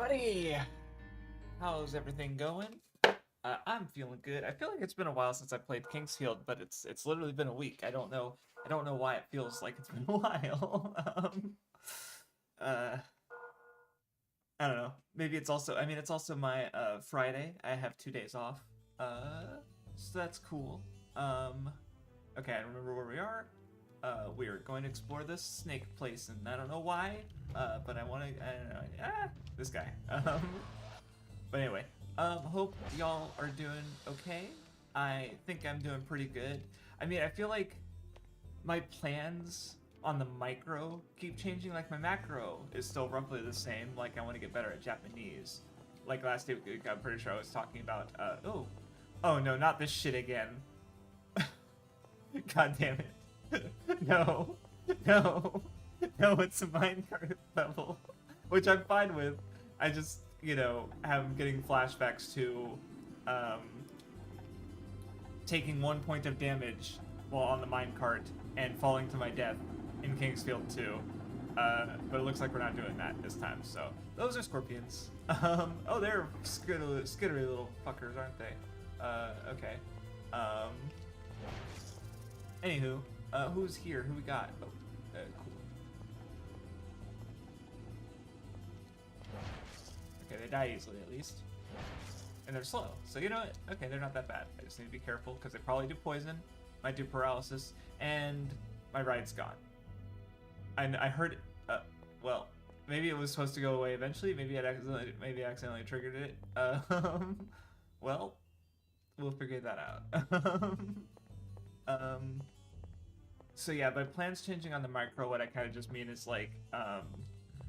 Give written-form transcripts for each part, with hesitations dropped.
everybody! How's everything going? I'm feeling good. I feel like it's been a while since I played Kingsfield, but it's literally been a week. I don't know why it feels like it's been a while. Uh, I don't know. Maybe it's also, it's also my Friday. I have 2 days off. So that's cool. Um, okay, I remember where we are. We are going to explore this snake place, and I don't know why, but I want to. I don't know. This guy. But anyway, hope y'all are doing okay. I think I'm doing pretty good. I feel like my plans on the micro keep changing. Like my macro is still roughly the same. Like I want to get better at Japanese. Like last week, I'm pretty sure I was talking about. Oh no, not this shit again. God damn it. No, no, no, it's a minecart level, which I'm fine with. I just, am getting flashbacks to um, taking 1 point of damage while on the minecart and falling to my death in Kingsfield 2. But it looks like we're not doing that this time, so those are scorpions. Oh, they're skittery little fuckers, aren't they? Okay. Anywho, who's here? Who we got? Oh, cool. Okay, they die easily at least. And they're slow, so you know what? Okay, they're not that bad. I just need to be careful because they probably do poison, might do paralysis, and my ride's gone. I heard, well, maybe it was supposed to go away eventually. Maybe I accidentally triggered it. Well, we'll figure that out. So yeah, by plans changing on the micro, what I kind of just mean is like,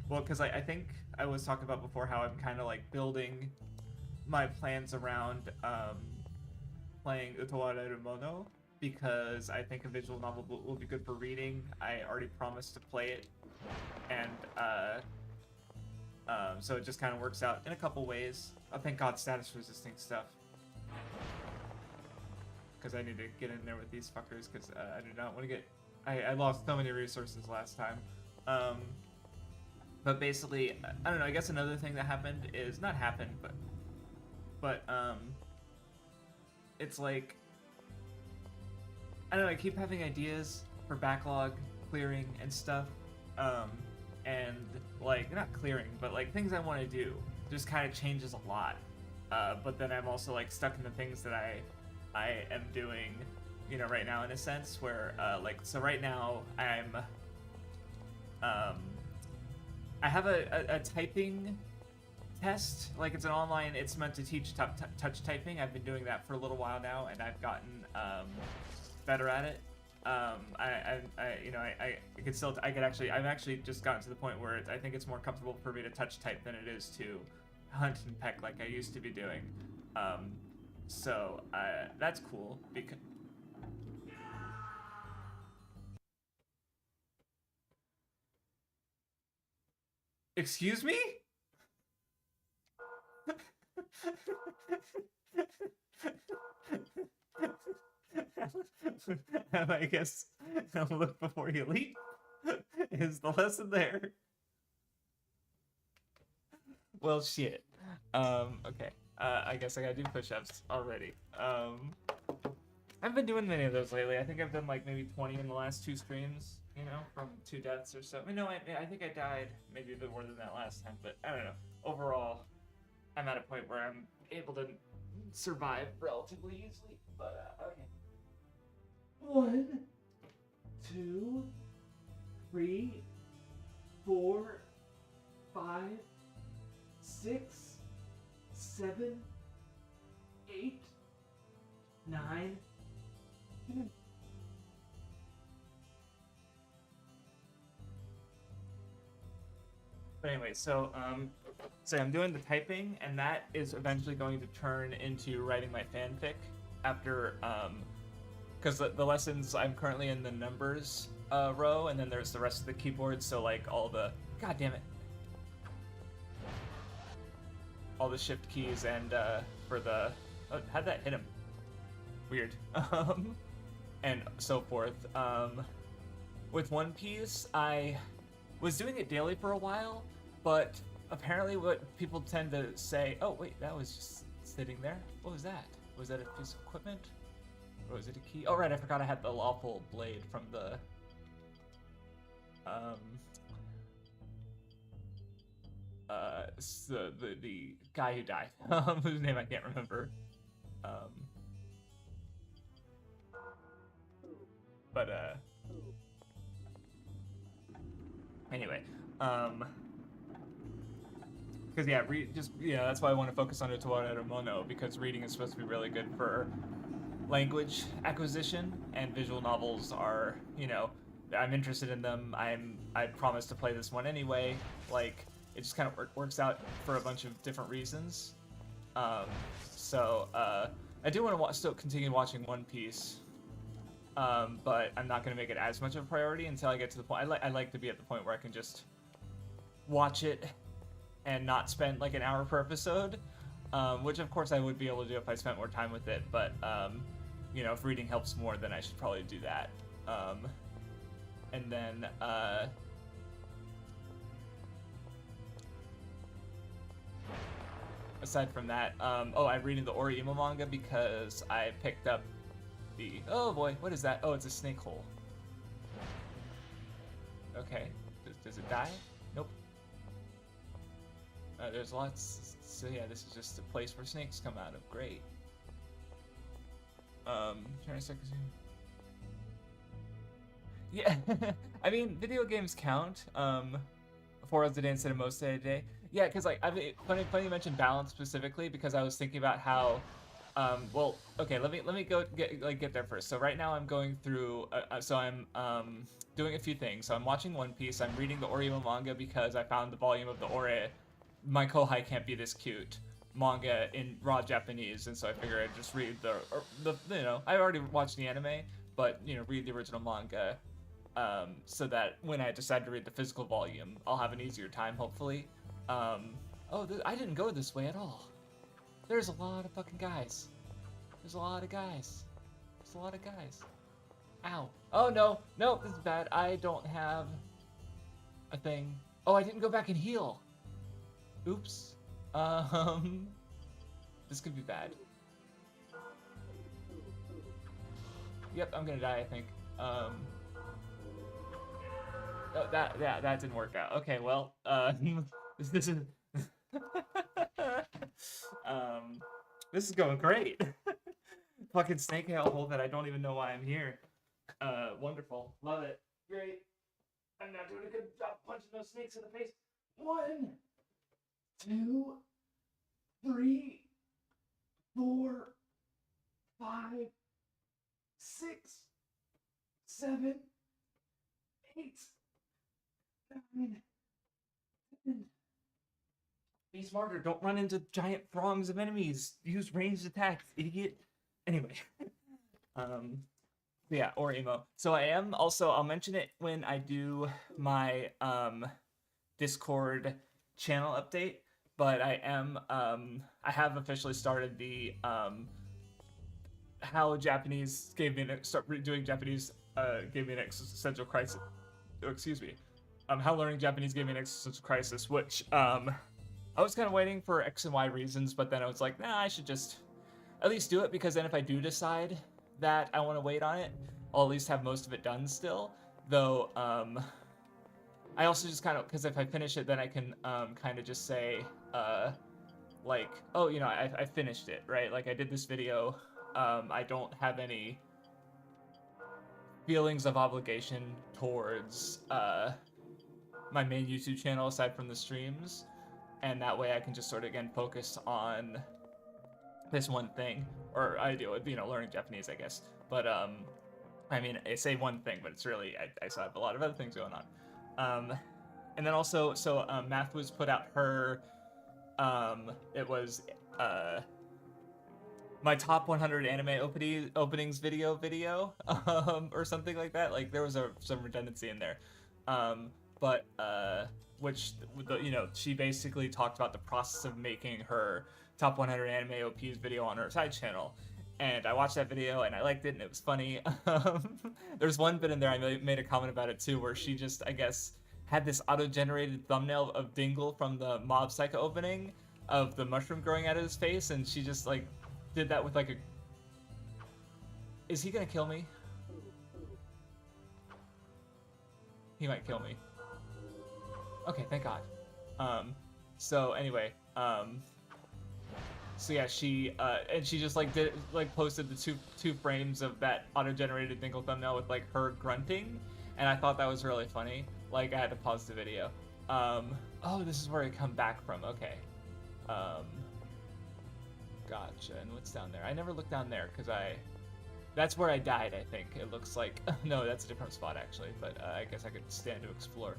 well, because I think I was talking about before how I'm kind of like building my plans around playing Utawara Mono, because I think a visual novel will be good for reading. I already promised to play it, and so it just kind of works out in a couple ways. Oh, thank God, status resisting stuff. Because I need to get in there with these fuckers, because I do not want to get... I lost so many resources last time. But basically, I don't know, I guess another thing that happened is... Not happened, but it's like... I don't know, I keep having ideas for backlog clearing and stuff. And, like, not clearing, but, like, things I want to do just kind of changes a lot. But then I'm also, like, stuck in the things that I am doing, right now in a sense where, so right now I have a typing test, like it's an online, it's meant to teach touch typing. I've been doing that for a little while now, and I've gotten, better at it. I've actually just gotten to the point where I think it's more comfortable for me to touch type than it is to hunt and peck like I used to be doing. So, that's cool, because... Excuse me? I guess look before you leap is the lesson there. Well, shit. Okay. I guess I gotta do push-ups already. I haven't been doing many of those lately. I think I've done like maybe 20 in the last 2 streams, from 2 deaths or so. No, I think I died maybe a bit more than that last time, but I don't know. Overall, I'm at a point where I'm able to survive relatively easily, but okay. 1, 2, 3, 4, 5, 6, 7, 8, 9, 10. But anyway, so I'm doing the typing, and that is eventually going to turn into writing my fanfic after, because the lessons, I'm currently in the numbers row, and then there's the rest of the keyboard, so like all the, god damn it, all the shift keys, and for the, oh, how'd that hit him? Weird. And so forth. With One Piece, I was doing it daily for a while, but apparently what people tend to say, oh wait, that was just sitting there. What was that? Was that a piece of equipment? Or was it a key? Oh right, I forgot I had the lawful blade from the the guy who died, whose name I can't remember. But anyway, because yeah, that's why I want to focus on Utawareru Mono, because reading is supposed to be really good for language acquisition, and visual novels are, I'm interested in them. I promised to play this one anyway. Like, it just kind of works out for a bunch of different reasons. So I do want to still continue watching One Piece, but I'm not going to make it as much of a priority until I get to the point. I like to be at the point where I can just watch it and not spend like an hour per episode, which of course I would be able to do if I spent more time with it. But if reading helps more, then I should probably do that. And then aside from that, I'm reading the Orihime manga because I picked up the, oh boy, what is that? Oh, it's a snake hole. Okay, does it die? Nope. There's lots, so yeah, this is just a place where snakes come out of. Great. Trying to stick with you. Yeah, I mean, video games count. 4 hours a day instead of most of the day. Yeah, because like, funny you mentioned balance specifically, because I was thinking about how, well, okay, let me go get there first. So right now I'm going through, so I'm doing a few things. So I'm watching One Piece. I'm reading the Orihime manga because I found the volume of the Ore, My Kohai Can't Be This Cute manga in raw Japanese, and so I figured I'd just read the I already watched the anime, but read the original manga, so that when I decide to read the physical volume, I'll have an easier time, hopefully. I didn't go this way at all. There's a lot of fucking guys. There's a lot of guys. There's a lot of guys. Ow. Oh no, this is bad. I don't have a thing. Oh, I didn't go back and heal. Oops. This could be bad. Yep, I'm gonna die, I think. Oh, that didn't work out. Okay, well, this is this is going great. Fucking snake hole that I don't even know why I'm here. Wonderful, love it, great. I'm not doing a good job punching those snakes in the face. 1, 2, 3, 4, 5, 6, 7, 8, 9, 10. Be smarter. Don't run into giant throngs of enemies. Use ranged attacks, idiot. Anyway, yeah, Orihime. So I am also. I'll mention it when I do my Discord channel update. But I am. I have officially started the how Japanese gave me start doing Japanese gave me an existential crisis. Oh, excuse me. How learning Japanese gave me an existential crisis, which I was kind of waiting for X and Y reasons, but then I was like, nah, I should just at least do it, because then if I do decide that I want to wait on it, I'll at least have most of it done still. Though I also just kind of, because if I finish it, then I can kind of just say like, oh, I finished it, right? Like, I did this video. I don't have any feelings of obligation towards my main YouTube channel aside from the streams, and that way I can just sort of again focus on this one thing, or I deal with learning Japanese, I guess. But I mean, I say one thing, but it's really I still have a lot of other things going on. And then also, so Math was put out her it was my top 100 anime openings video or something like that. Like, there was some redundancy in there, but which she basically talked about the process of making her top 100 anime OPs video on her side channel, and I watched that video and I liked it and it was funny. There's one bit in there I made a comment about it too, where she just, I guess, had this auto-generated thumbnail of Dingle from the Mob Psycho opening of the mushroom growing out of his face, and she just like did that with like a. Is he gonna kill me? He might kill me. Okay, thank God. So anyway, so yeah, she and she just like posted the two frames of that auto-generated Dingle thumbnail with like her grunting, and I thought that was really funny. Like I had to pause the video. Oh, this is where I come back from. Okay. Gotcha. And what's down there? I never looked down there because that's where I died, I think. It looks like. No, that's a different spot actually, but I guess I could stand to explore.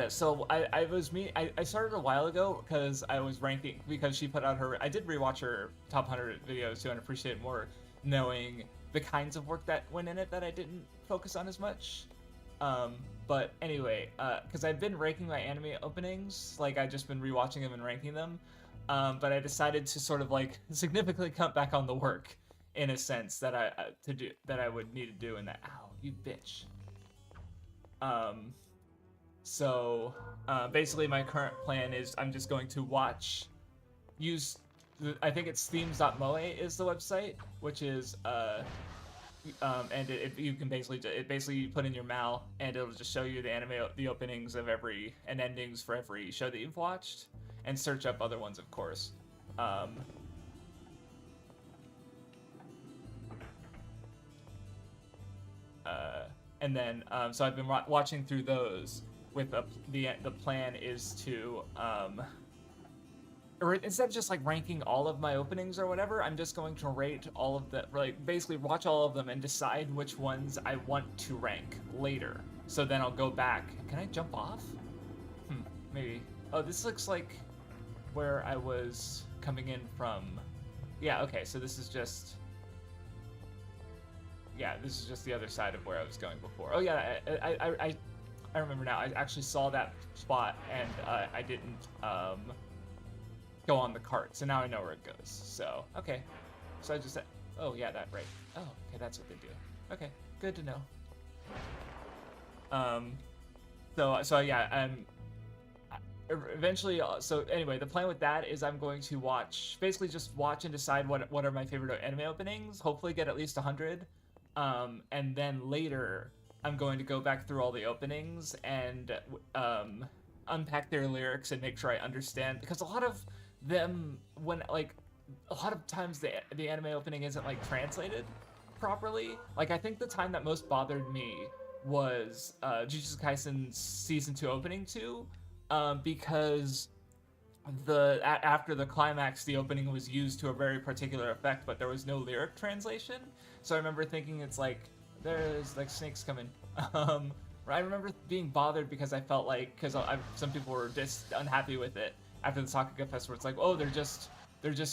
So I started a while ago because I was ranking, because she put out her, I did rewatch her top 100 videos too and appreciate more knowing the kinds of work that went in it that I didn't focus on as much. But anyway, because I've been ranking my anime openings, like I've just been rewatching them and ranking them, but I decided to sort of like significantly cut back on the work in a sense that I would need to do in that. Ow, you bitch. So basically my current plan is I'm just going to I think it's themes.moe is the website, which is and you can basically you put in your mal and it'll just show you the openings of and endings for every show that you've watched, and search up other ones, of course. And then so I've been watching through those with the plan is to or instead of just like ranking all of my openings or whatever, I'm just going to rate all of the, like basically watch all of them and decide which ones I want to rank later. So then I'll go back. Can I jump off? Maybe. Oh, this looks like where I was coming in from. Yeah, okay, so this is just the other side of where I was going before. Oh yeah, I remember now. I actually saw that spot and I didn't go on the cart, so now I know where it goes. So okay, so I just said, oh yeah, that right. Oh, okay, that's what they do. Okay, good to know. So yeah, eventually. So anyway, the plan with that is I'm going to basically just watch and decide what are my favorite anime openings. Hopefully get at least 100, and then later I'm going to go back through all the openings and unpack their lyrics and make sure I understand, because a lot of them, a lot of times the anime opening isn't like translated properly. Like I think the time that most bothered me was Jujutsu Kaisen season 2 opening 2, because after the climax the opening was used to a very particular effect, but there was no lyric translation. So I remember thinking it's like there's like snakes coming. I remember being bothered because I felt like, some people were just unhappy with it after the Sakuga Fest, where it's like, oh, they're just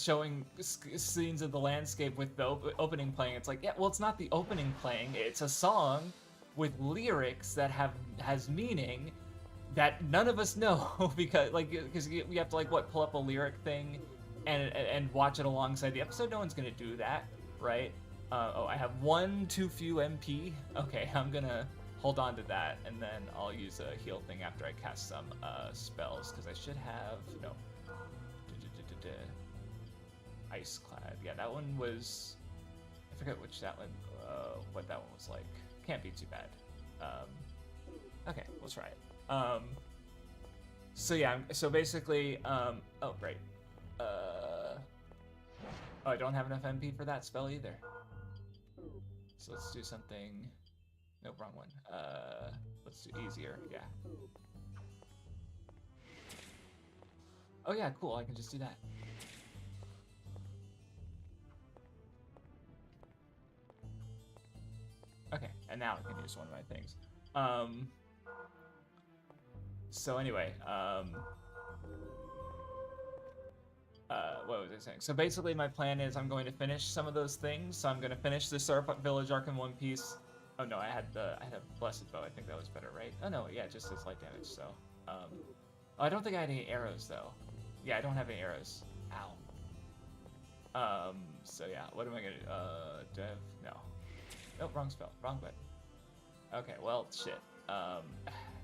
showing scenes of the landscape with the opening playing. It's like, yeah, well, it's not the opening playing. It's a song with lyrics that has meaning that none of us know because we have to pull up a lyric thing and watch it alongside the episode. No one's gonna do that, right? Oh, I have one too few MP. Okay, I'm gonna hold on to that, and then I'll use a heal thing after I cast some spells, because I should have, no. Ice Clad. Yeah, that one was, I forget what that one was like. Can't be too bad. Okay, we'll try it. So yeah, so basically, oh, right. Oh, I don't have enough MP for that spell either. So let's do something. Nope, wrong one. Let's do easier. Yeah. Oh yeah, cool. I can just do that. Okay, and now I can use one of my things. So anyway, what was I saying? So basically my plan is I'm going to finish some of those things. So I'm going to finish the Syrup Village arc in one piece. Oh no, I had a Blessed Bow. I think that was better, right? Oh no, yeah, just as light damage. So, oh, I don't think I had any arrows though. Yeah, I don't have any arrows. Ow. So yeah, what am I gonna do? Dev? No. Nope, wrong spell. Wrong button. Okay, well, shit.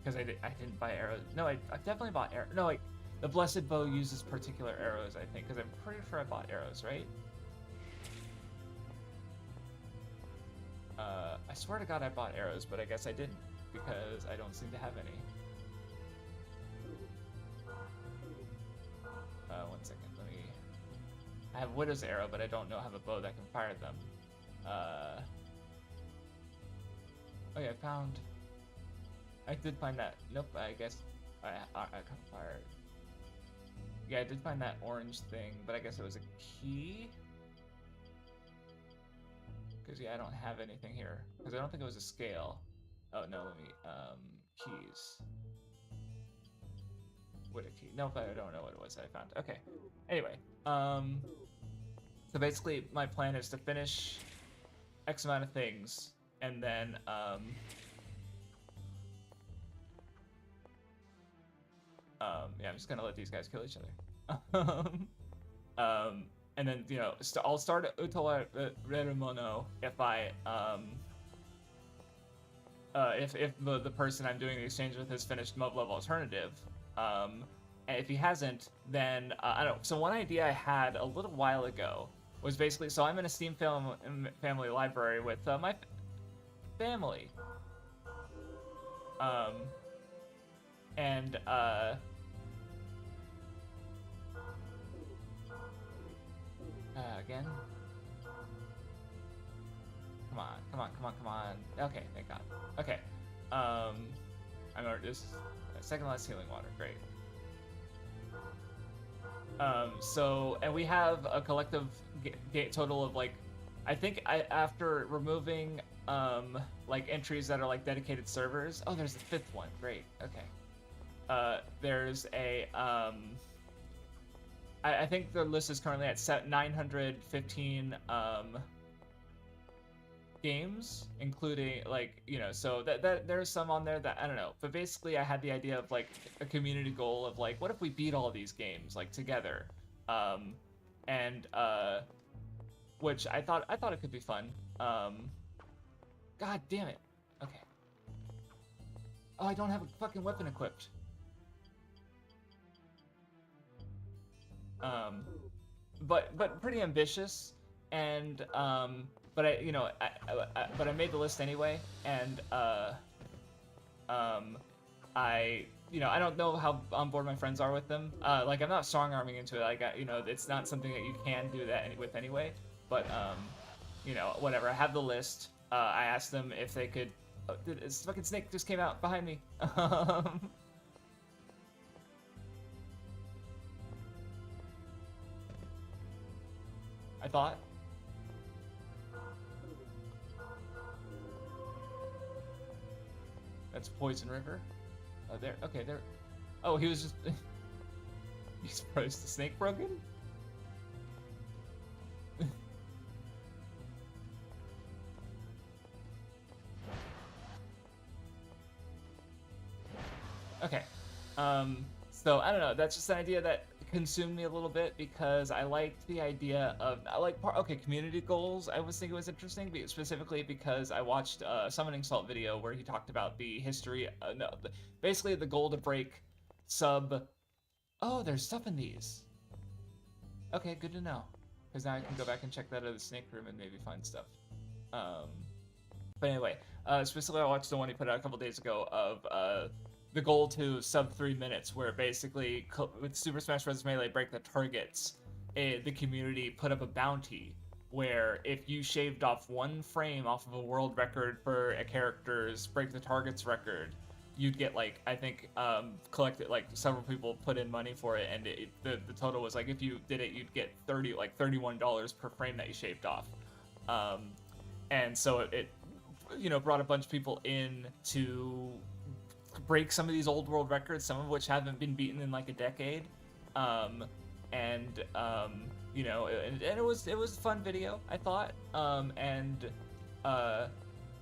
because I didn't buy arrows. No, I definitely bought arrows. No, like the blessed bow uses particular arrows, I think, because I'm pretty sure I bought arrows, right? I swear to God I bought arrows, but I guess I didn't because I don't seem to have any. 1 second, let me. I have Widow's arrow, but I don't have a bow that can fire them. Oh yeah, I did find that. Nope, I guess I got fired. Yeah, I did find that orange thing, but I guess it was a key. Because yeah, I don't have anything here. Because I don't think it was a scale. Oh no, let me keys. What a key? Nope, I don't know what it was that I found. Okay. Anyway, so basically my plan is to finish X amount of things and then yeah, I'm just gonna let these guys kill each other. And then, you know, I'll start Utowa Rerumono if the person I'm doing the exchange with has finished Mob Level Alternative. And if he hasn't, then I don't know. So one idea I had a little while ago was basically, so I'm in a Steam family library with my family. Again? Come on. Okay, thank God. Okay. I remember this second last healing water, great. So, and we have a collective total of like, I think after removing like entries that are like dedicated servers. Oh, there's a 5th one. Great. Okay. There's a I think the list is currently at 915 games, including like, you know, so that there's some on there that I don't know, but basically I had the idea of like a community goal of like, what if we beat all these games like together, which I thought it could be fun. God damn it. Okay. Oh, I don't have a fucking weapon equipped. But pretty ambitious, and but I made the list anyway, and I don't know how on board my friends are with them. Like I'm not strong arming into it. Like it's not something that you can do that with anyway. But whatever. I have the list. I asked them if they could. Oh, this fucking snake just came out behind me. I thought. That's Poison River. Oh, there. Okay, there. Oh, he was just. He's surprised the snake broken? Okay. So I don't know. That's just an idea that consumed me a little bit because I liked the idea of community goals. I was thinking was interesting, specifically because I watched a Summoning Salt video where he talked about the history. Basically the goal to break sub. Oh, there's stuff in these. Okay, good to know. Because now I can go back and check that other snake room and maybe find stuff. But anyway, specifically I watched the one he put out a couple days ago of the goal to sub 3 minutes, where basically with Super Smash Bros. Melee break the targets, the community put up a bounty where if you shaved off 1 frame off of a world record for a character's break the targets record, you'd get like, I think collected, like several people put in money for it, and the total was like, if you did it, you'd get $31 per frame that you shaved off. And so it brought a bunch of people in to break some of these old world records, some of which haven't been beaten in like a decade. And it was a fun video, I thought.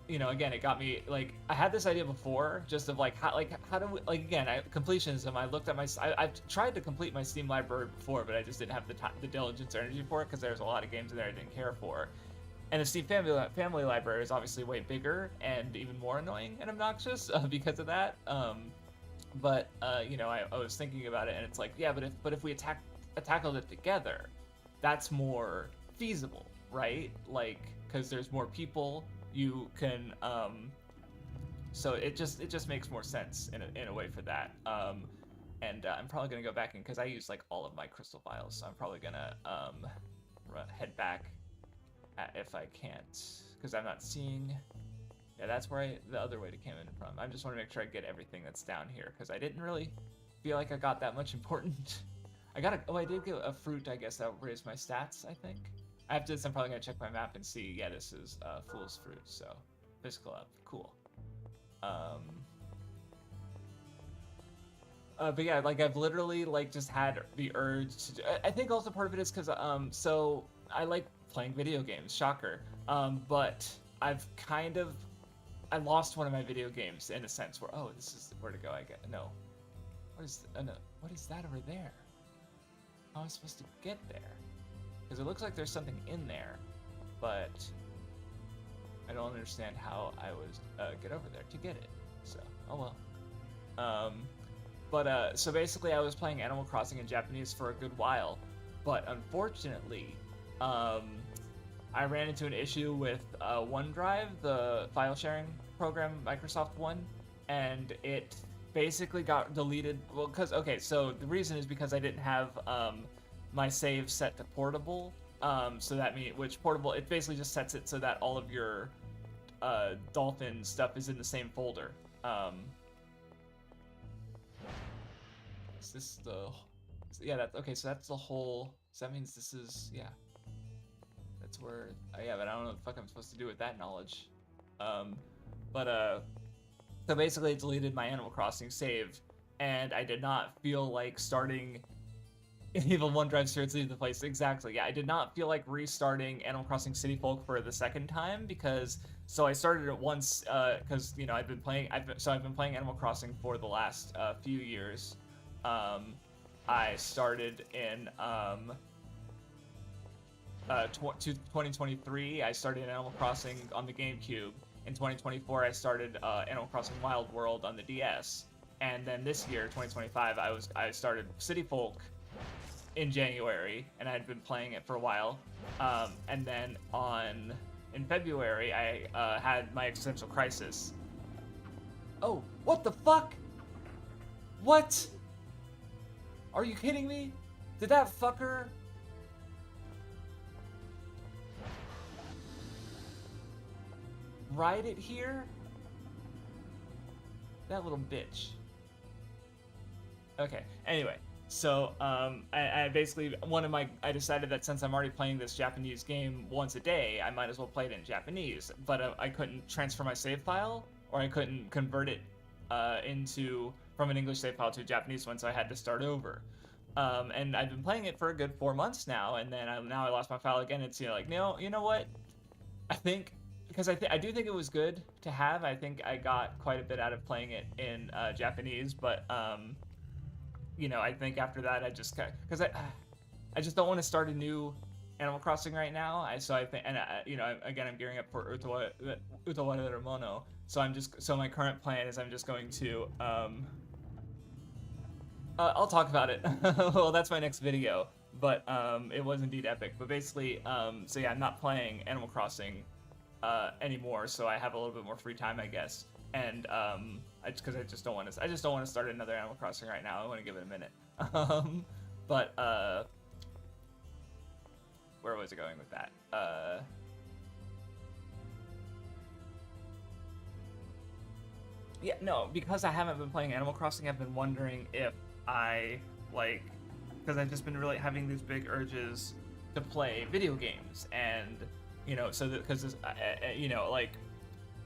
Again, it got me like, I had this idea before, just of like how do we, like, again, completionism. I looked at I've tried to complete my Steam library before, but I just didn't have the diligence or energy for it because there's a lot of games in there I didn't care for. And the Steam family library is obviously way bigger and even more annoying and obnoxious because of that. But you know, I was thinking about it, and it's like, yeah, but if we tackled it together, that's more feasible, right? Like, because there's more people, you can so it just makes more sense in a way for that. And I'm probably gonna go back in because I use like all of my crystal vials, so I'm probably gonna head back if I can't, because I'm not seeing. Yeah, that's where the other way to come in from. I just want to make sure I get everything that's down here, because I didn't really feel like I got that much important. I did get a fruit, I guess, that raised my stats, I think. After this, I'm probably going to check my map and see, yeah, this is Fool's Fruit, so physical up, cool. But yeah, like, I've literally, like, just had the urge to I think also part of it is because, so I like playing video games, shocker. But I've kind of, I lost one of my video games in a sense where, oh, this is where to go, I guess. No. What is that over there? How am I supposed to get there? Because it looks like there's something in there, but I don't understand how I would get over there to get it. So, oh well. So basically I was playing Animal Crossing in Japanese for a good while, but unfortunately, I ran into an issue with OneDrive, the file sharing program Microsoft One, and it basically got deleted. Well, okay, so the reason is because I didn't have my save set to portable. So that portable, it basically just sets it so that all of your Dolphin stuff is in the same folder. Is this the? Yeah, that's okay. So that's the whole. So that means this is, yeah. That's where, yeah, but I don't know what the fuck I'm supposed to do with that knowledge. So basically it deleted my Animal Crossing save, and I did not feel like starting even OneDrive spirits leave the place. Exactly, yeah, I did not feel like restarting Animal Crossing City Folk for the second time, because, so I started it once, because, you know, I've been playing Animal Crossing for the last few years. I started in, 2023, I started Animal Crossing on the GameCube. In 2024, I started Animal Crossing Wild World on the DS. And then this year, 2025, I started City Folk in January, and I had been playing it for a while. And then in February, I had my existential crisis. Oh, what the fuck? What? Are you kidding me? Did that fucker? Ride it here? That little bitch. Okay, anyway. So, I basically, I decided that since I'm already playing this Japanese game once a day, I might as well play it in Japanese. But I couldn't transfer my save file, or I couldn't convert it from an English save file to a Japanese one, so I had to start over. And I've been playing it for a good 4 months now, and then now I lost my file again. It's, you know, like, no, you know what? I think, because I do think it was good to have. I think I got quite a bit out of playing it in Japanese, but you know, I think after that I just because I just don't want to start a new Animal Crossing right now. So I think, and you know, again, I'm gearing up for Utawa Mono. So my current plan is I'm just going to I'll talk about it. Well, that's my next video, but it was indeed epic. But basically, so yeah, I'm not playing Animal Crossing anymore, so I have a little bit more free time, I guess. And I just don't want to start another Animal Crossing right now. I want to give it a minute. But where was it going with that? Yeah, no, because I haven't been playing Animal Crossing, I've been wondering if because I've just been really having these big urges to play video games, and you know, so that because you know, like.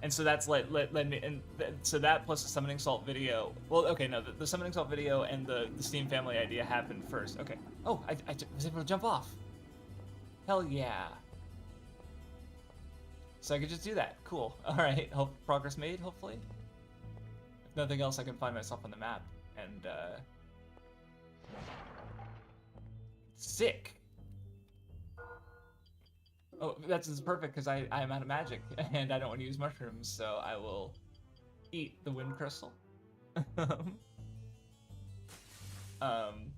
And so that's let me, and so that plus the Summoning Salt video. Well, okay, no, the Summoning Salt video and the Steam family idea happened first. Okay. Oh, I was able to jump off. Hell yeah. So I could just do that. Cool. All right. Hope progress made. Hopefully. If nothing else, I can find myself on the map and sick. Oh, that's perfect because I'm out of magic and I don't want to use mushrooms, so I will eat the wind crystal. um,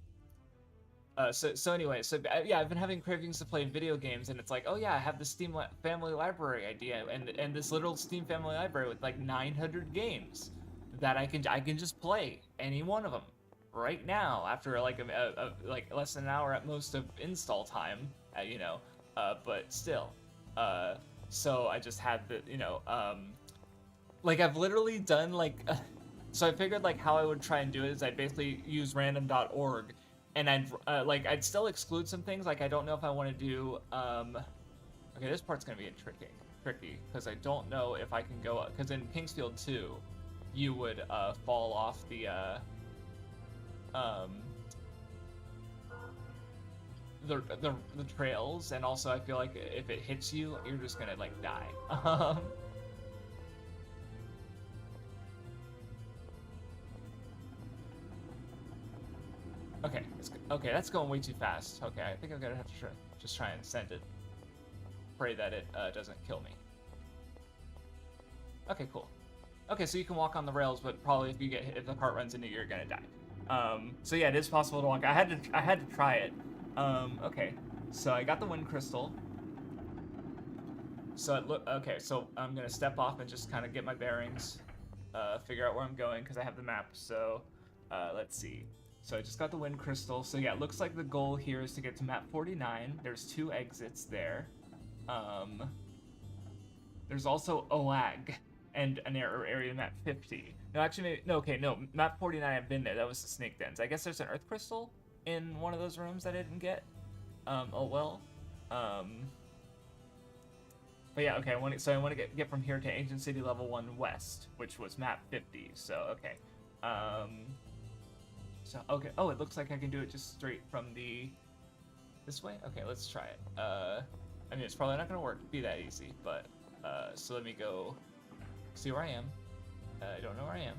so anyway, yeah, I've been having cravings to play video games, and it's like, oh yeah, I have the Steam Family Library idea, and this little Steam Family Library with like 900 games that I can just play any one of them right now after like like less than an hour at most of install time, you know, but still, uh, so I just had the like I've literally done like so I figured like how I would try and do it is I'd basically use random.org and I'd still exclude some things. Like I don't know if I want to do okay, this part's gonna be tricky because I don't know if I can go because in Kingsfield 2 you would fall off um the trails, and also I feel like if it hits you you're just gonna like die. Okay, okay, that's going way too fast. Okay, I think I'm gonna have to just try and send it. Pray that it doesn't kill me. Okay, cool. Okay, so you can walk on the rails, but probably if the cart runs into you, you're gonna die. So yeah, it is possible to walk. I had to try it. Okay, so I got the wind crystal. So okay, so I'm gonna step off and just kind of get my bearings, figure out where I'm going because I have the map. So let's see. So I just got the wind crystal. So yeah, it looks like the goal here is to get to map 49. There's 2 exits there. There's also Oag and an area map 50. No, actually, maybe, no, okay, no, map 49, I've been there. That was the snake dens. I guess there's an earth crystal in one of those rooms that I didn't get. Oh well. But yeah, okay, I want to get from here to Ancient City level 1 west, which was map 50. So, okay. So, okay. Oh, it looks like I can do it just straight from this way? Okay, let's try it. I mean, it's probably not gonna be that easy, but, so let me go see where I am. I don't know where I am.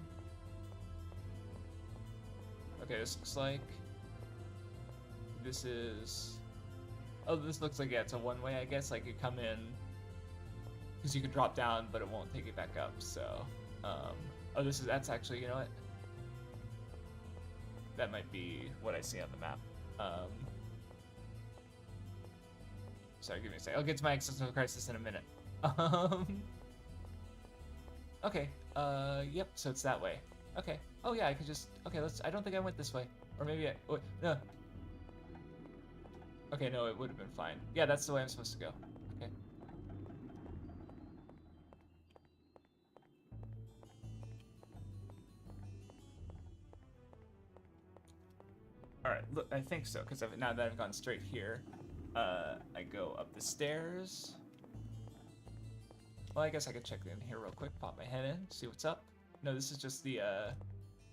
Okay, this looks like this is, oh, this looks like, yeah, it's a one-way, I guess. Like, you come in, because you can drop down, but it won't take you back up, so, oh, that's actually, you know what? That might be what I see on the map. Sorry, give me a sec. I'll get to my existential crisis in a minute. Okay. Yep. So it's that way. Okay. Oh yeah, I could just. Okay, I don't think I went this way, or maybe I. Wait, no. Okay, no, it would have been fine. Yeah, that's the way I'm supposed to go. Okay. All right. Look, I think so, because now that I've gone straight here, I go up the stairs. Well, I guess I could check in here real quick, pop my head in, see what's up. No, this is just the,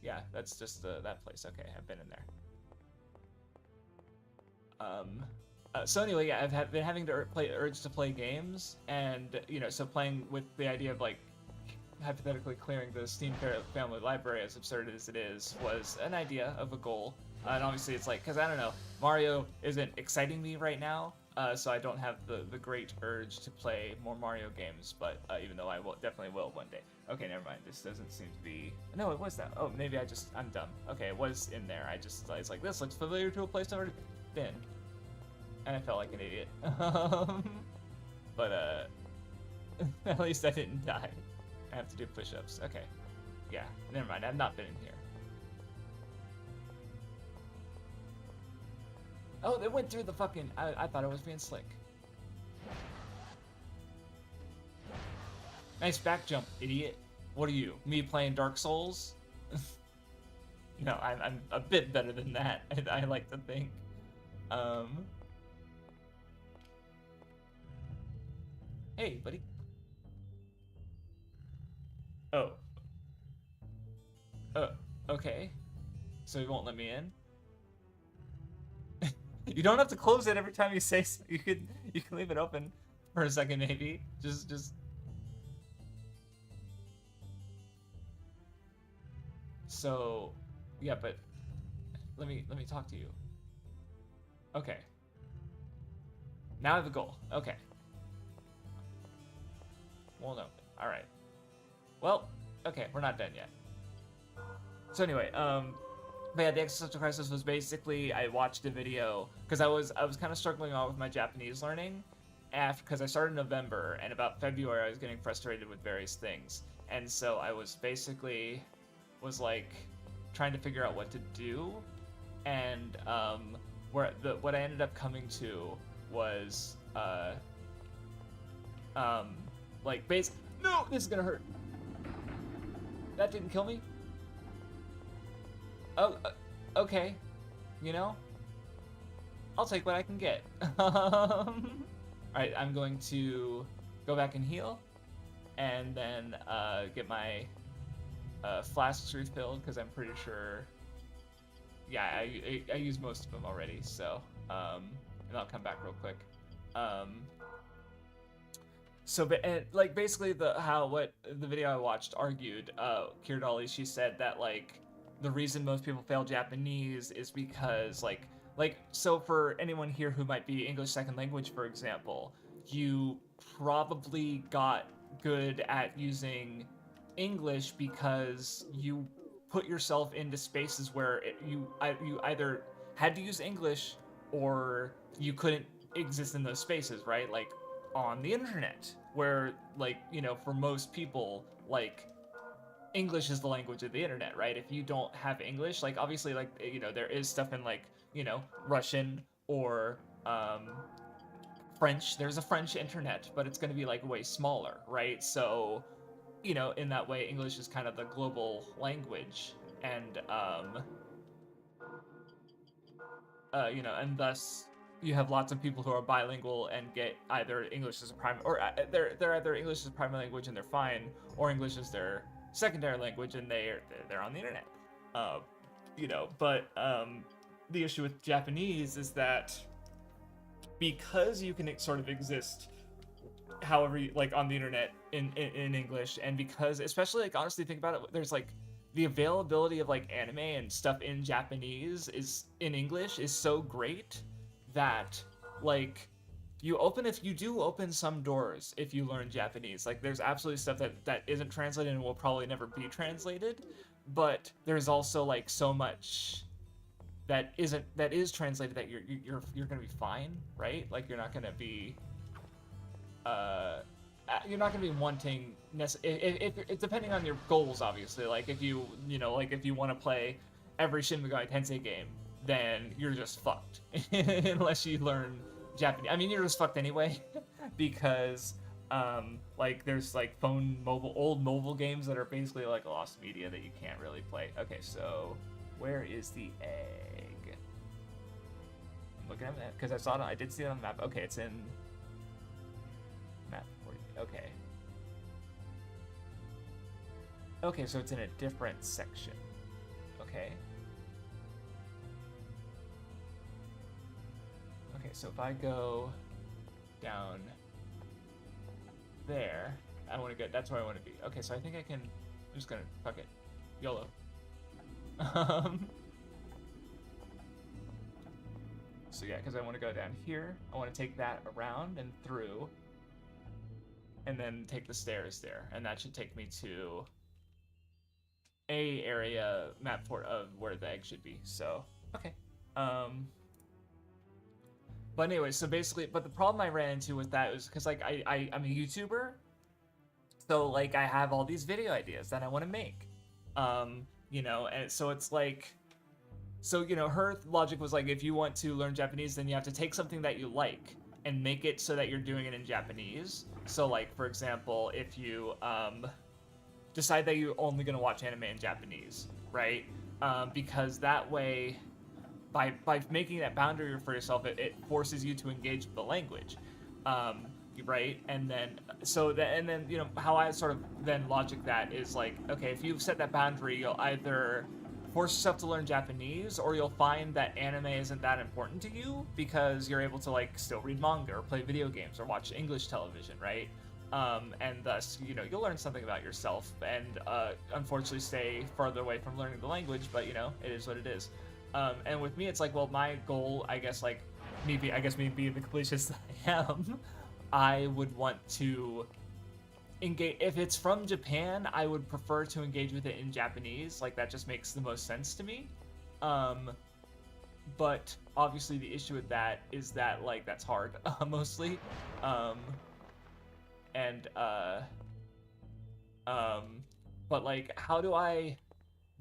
yeah, that's just that place. Okay, I've been in there. So anyway, yeah, I've been having to urge to play games, and, you know, so playing with the idea of, like, hypothetically clearing the Steam Family Library, as absurd as it is, was an idea of a goal. And obviously it's like, because I don't know, Mario isn't exciting me right now, so I don't have the great urge to play more Mario games, but even though I definitely will one day. Okay, never mind, this doesn't seem to be, no, it was that. Oh, maybe I'm dumb. Okay, it was in there. I was like, this looks familiar to a place I've already been. And I felt like an idiot. But, at least I didn't die. I have to do push-ups. Okay. Yeah, never mind, I've not been in here. Oh, they went through the fucking... I thought I was being slick. Nice back jump, idiot. What are you? Me playing Dark Souls? No, I'm a bit better than that, I like to think. Hey, buddy. Oh. Okay. So he won't let me in? You don't have to close it every time you say so. You can leave it open for a second, maybe. Just. So, yeah, but let me talk to you. Okay. Now I have a goal. Okay. Won't open. All right. Well, okay, we're not done yet. So anyway, but yeah, the existential crisis was basically I watched a video because I was kind of struggling on with my Japanese learning, after because I started in November and about February I was getting frustrated with various things, and so I was basically was like trying to figure out what to do, and what I ended up coming to was like base. No, this is gonna hurt. That didn't kill me. Oh, okay. You know, I'll take what I can get. Alright, I'm going to go back and heal, and then get my flasks refilled, because I'm pretty sure, yeah, I used most of them already, so, and I'll come back real quick. So, and, like, basically what the video I watched argued, Kiradali, she said that, like, the reason most people fail Japanese is because, so for anyone here who might be English second language, for example, you probably got good at using English because you put yourself into spaces where you either had to use English or you couldn't exist in those spaces, right? Like on the internet, where, like, you know, for most people, like, English is the language of the internet, right? If you don't have English, like, obviously, like, you know, there is stuff in, like, you know, Russian or French. There's a French internet, but it's going to be, like, way smaller, right? So, you know, in that way, English is kind of the global language, and you know, and thus you have lots of people who are bilingual and get either English as a primary, or they're either English as a primary language and they're fine, or English as their secondary language and they're on the internet. You know, but the issue with Japanese is that because you can sort of exist however you, like, on the internet in English, and because, especially, like, honestly, think about it, there's like the availability of like anime and stuff in Japanese is in English is so great that, like, if you do open some doors if you learn Japanese. Like, there's absolutely stuff that isn't translated and will probably never be translated, but there's also, like, so much that is translated that you're gonna be fine, right? Like, you're not gonna be wanting if depending on your goals, obviously. Like, if you know, like, if you want to play every Shin Megami Tensei game, then you're just fucked unless you learn Japanese. I mean, you're just fucked anyway, because like, there's like old mobile games that are basically like lost media that you can't really play. Okay, so where is the egg? I'm looking at that because I did see it on the map. Okay, it's in map 40. Okay. Okay, so it's in a different section. Okay. Okay, so if I go down there, I want to go. That's where I want to be. Okay, so I think I can. I'm just gonna fuck it, YOLO. So yeah, because I want to go down here. I want to take that around and through, and then take the stairs there, and that should take me to a area map of where the egg should be. So okay. But anyway, so basically, but the problem I ran into with that was because, like, I'm a YouTuber, so, like, I have all these video ideas that I want to make, you know, and so it's like, so, you know, her logic was like, if you want to learn Japanese, then you have to take something that you like and make it so that you're doing it in Japanese. So, like, for example, if you decide that you're only going to watch anime in Japanese, right? Because that way, by making that boundary for yourself, it forces you to engage with the language, right? And then you know, how I sort of then logic that is like, okay, if you've set that boundary, you'll either force yourself to learn Japanese, or you'll find that anime isn't that important to you because you're able to, like, still read manga or play video games or watch English television, right? And thus, you know, you'll learn something about yourself, and unfortunately stay farther away from learning the language, but, you know, it is what it is. And with me, it's like, well, my goal, I guess, like, me being the completionist that I am, I would want to engage if it's from Japan, I would prefer to engage with it in Japanese. Like that just makes the most sense to me. Um, but obviously the issue with that is that like that's hard mostly. Um, and um, but like how do I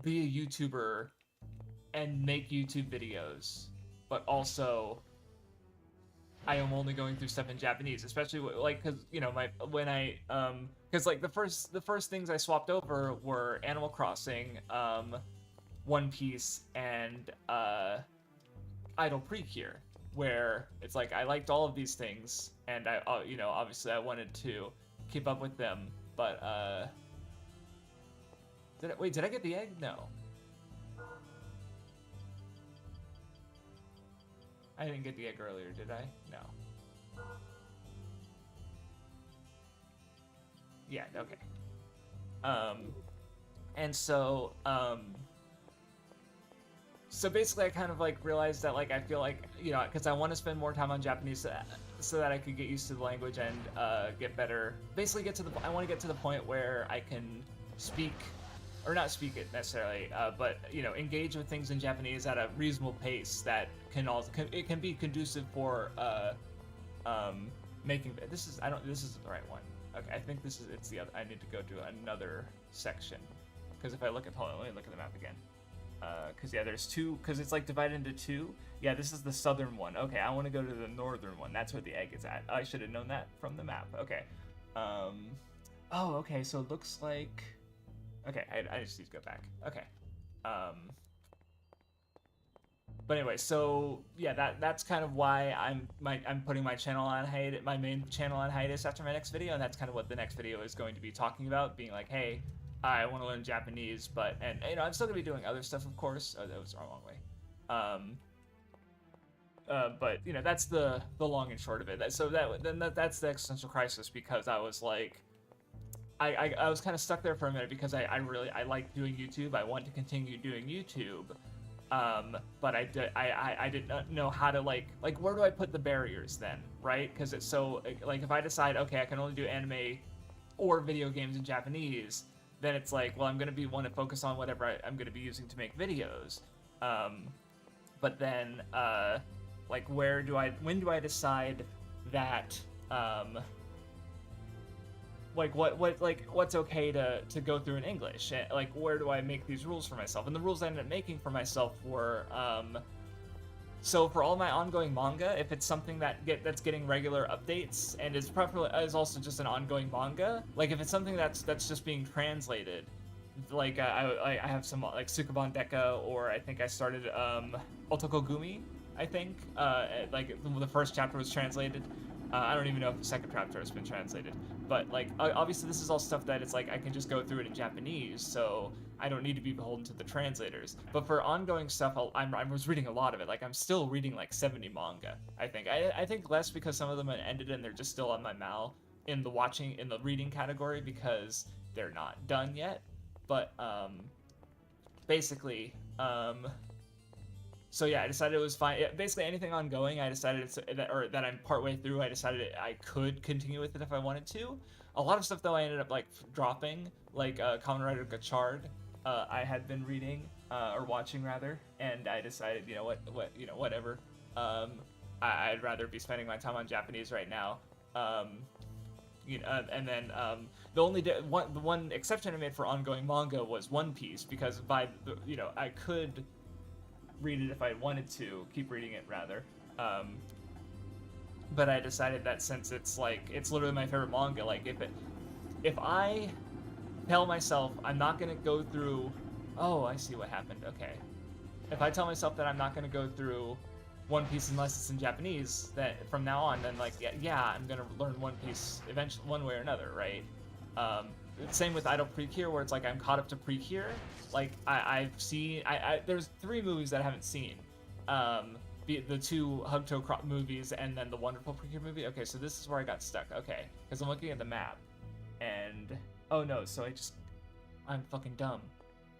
be a YouTuber and make YouTube videos, but also I am only going through stuff in Japanese, especially like because you know my when I because like the first things I swapped over were Animal Crossing, One Piece, and Idle Precure, where it's like I liked all of these things, and I you know obviously I wanted to keep up with them, but did I get the egg? No, I didn't get the egg earlier, did I? No. Yeah, okay. Um, and so basically I kind of like realized that like I feel like, you know, because I want to spend more time on Japanese so that I could get used to the language and get better. Basically get to the, I want to get to the point where I can speak, or not speak it necessarily, but you know, engage with things in Japanese at a reasonable pace that can also, it can be conducive for making, this isn't the right one. Okay, I think this is, it's the other, I need to go to another section. Because if I look at, hold on, let me look at the map again. Because yeah, there's two, because it's like divided into two. Yeah, this is the southern one. Okay, I want to go to the northern one. That's where the egg is at. I should have known that from the map. Okay. Oh, okay, so it looks like, okay, I just need to go back. Okay. But anyway, so yeah, that's kind of why I'm putting my channel on hiatus, my main channel on hiatus after my next video, and that's kind of what the next video is going to be talking about, being like, hey, I want to learn Japanese, but and you know I'm still gonna be doing other stuff, of course. Oh, that was the wrong way. But you know that's the long and short of it. So that's the existential crisis, because I was like, I was kind of stuck there for a minute because I really like doing YouTube. I want to continue doing YouTube. But I did not know how to like where do I put the barriers then, right? Because it's so like if I decide, okay, I can only do anime or video games in Japanese, then it's like, well, I'm gonna want to focus on whatever I'm gonna be using to make videos. But then like when do I decide that like what's okay to go through in English? Like where do I make these rules for myself? And the rules I ended up making for myself were so for all my ongoing manga, if it's something that's getting regular updates and is also just an ongoing manga, like if it's something that's just being translated, like I have some like Sukuban Deka, or I think I started Otokogumi, I think like the first chapter was translated. I don't even know if the second chapter has been translated, but like obviously this is all stuff that it's like I can just go through it in Japanese, so I don't need to be beholden to the translators. But for ongoing stuff, I was reading a lot of it. Like I'm still reading like 70 manga. I think less because some of them ended and they're just still on my MAL in the reading category because they're not done yet. But basically. So yeah, I decided it was fine. Basically, anything ongoing, I decided that I'm partway through. I decided I could continue with it if I wanted to. A lot of stuff though, I ended up like dropping, like Kamen Rider Gachard. I had been reading or watching rather, and I decided, you know whatever. I'd rather be spending my time on Japanese right now. And then the one exception I made for ongoing manga was One Piece, because I could read it if I wanted to, keep reading it rather. But I decided that since it's literally my favorite manga, like if I tell myself I'm not gonna go through, oh, I see what happened. Okay, if I tell myself that I'm not gonna go through One Piece unless it's in Japanese, that from now on, then like yeah, I'm gonna learn One Piece eventually, one way or another, right? Same with Idle Precure, where it's like I'm caught up to Precure. Like I've seen, there's 3 movies that I haven't seen. The 2 Hugto movies and then the Wonderful Precure movie. Okay, so this is where I got stuck. Okay, because I'm looking at the map, and oh no, so I'm fucking dumb.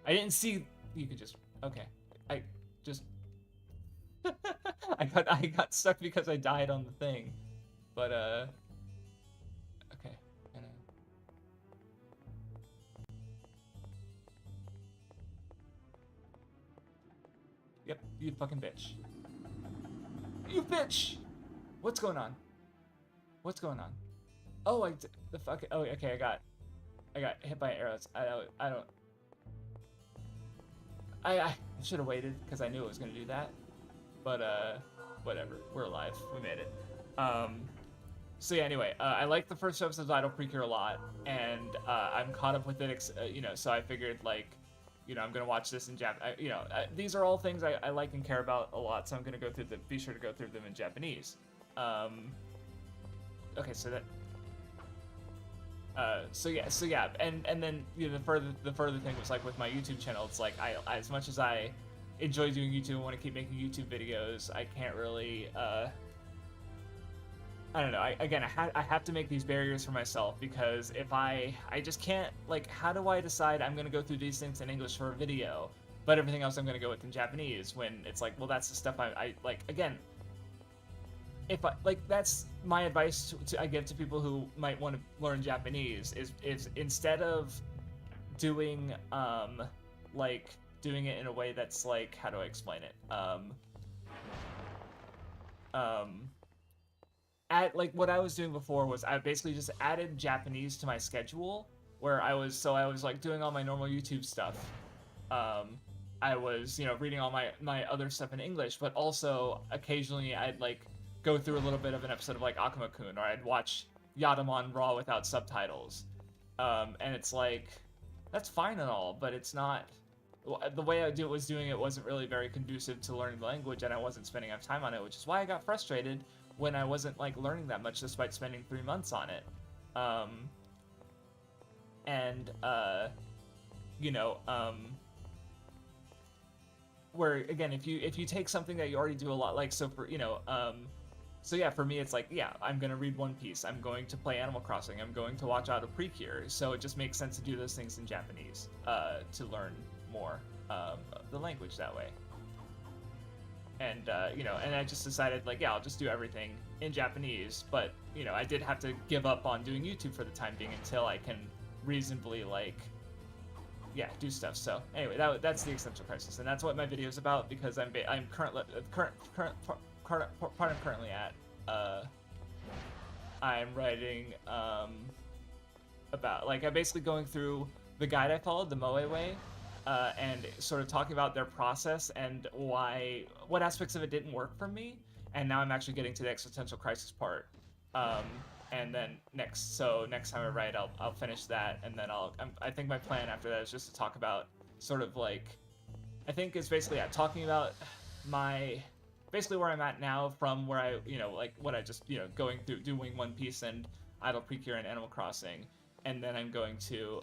I didn't see. You could just okay. I just I got stuck because I died on the thing, but okay. Yep, you fucking bitch. You bitch! What's going on? What's going on? Oh, the fuck. Oh, okay. I got hit by arrows. I should have waited because I knew it was gonna do that. But whatever. We're alive. We made it. So yeah. Anyway, I like the first episode of Idle Precure a lot, and I'm caught up with it. You know, so I figured like, you know, I'm gonna watch this in Japanese. You know, these are all things I like and care about a lot, so I'm gonna be sure to go through them in Japanese. Okay, so that. So yeah, and then you know the further thing was like with my YouTube channel, it's like I as much as I enjoy doing YouTube and want to keep making YouTube videos, I can't really I don't know. I have to make these barriers for myself because if I just can't, like, how do I decide I'm gonna go through these things in English for a video, but everything else I'm gonna go with in Japanese when it's like, well, that's the stuff I like. Again, if I like, that's my advice I give to people who might want to learn Japanese is instead of doing like doing it in a way that's like, how do I explain it? Like what I was doing before was I basically just added Japanese to my schedule where I was like doing all my normal YouTube stuff. I was, you know, reading all my other stuff in English, but also occasionally I'd like go through a little bit of an episode of like Akuma-kun, or I'd watch Yadamon Raw without subtitles. And it's like, that's fine and all, but it's not, the way I was doing it wasn't really very conducive to learning the language, and I wasn't spending enough time on it, which is why I got frustrated when I wasn't like learning that much despite spending 3 months on it. You know, where again, if you take something that you already do a lot, like, so for, you know, so yeah, for me, it's like, yeah, I'm gonna read One Piece, I'm going to play Animal Crossing, I'm going to watch Auto Precure, so it just makes sense to do those things in Japanese, to learn more the language that way. And you know, and I just decided like, yeah, I'll just do everything in Japanese, but you know, I did have to give up on doing YouTube for the time being until I can reasonably like, yeah, do stuff. So anyway, that's the existential crisis, and that's what my video is about, because I'm currently at. I'm writing about, like, I'm basically going through the guide I followed, the Moe way, and sort of talking about their process and what aspects of it didn't work for me. And now I'm actually getting to the existential crisis part. And then next time I write, I'll finish that, and then I think my plan after that is just to talk about sort of like, I think it's basically talking about basically where I'm at now from where I, you know, like what I just, you know, going through doing One Piece and Idle Precure and Animal Crossing, and then I'm going to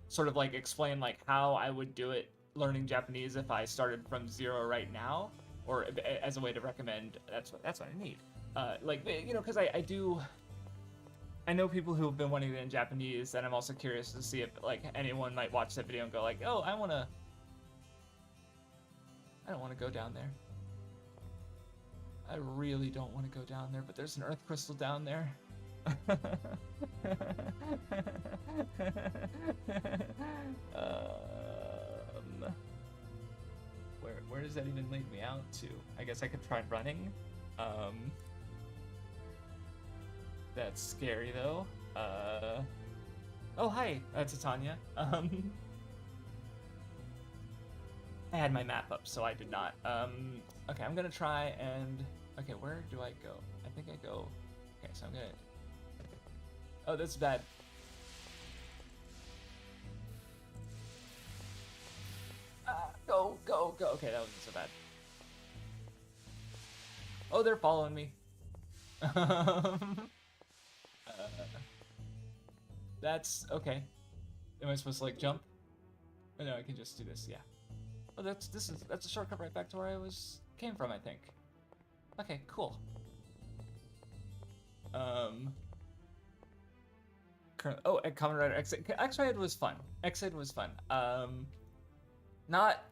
sort of like explain like how I would do it learning Japanese if I started from zero right now, or as a way to recommend. That's what I need. Like, you know, because I know people who have been wanting it in Japanese, and I'm also curious to see if like anyone might watch that video and go like, oh, I don't want to go down there. I really don't want to go down there, but there's an earth crystal down there. Where does that even lead me out to? I guess I could try running. That's scary though. Oh hi, Titania. I had my map up, so I did not. Okay, I'm gonna try and, okay, where do I go? I think I go, okay, so I'm gonna, oh, that's bad. Go. Okay, that wasn't so bad. Oh, they're following me. That's okay. Am I supposed to like jump? Oh, no, I can just do this. Yeah. Oh, that's a shortcut right back to where I came from, I think. Okay, cool. Kamen Rider X-Raid was fun. X-Raid was fun. Not.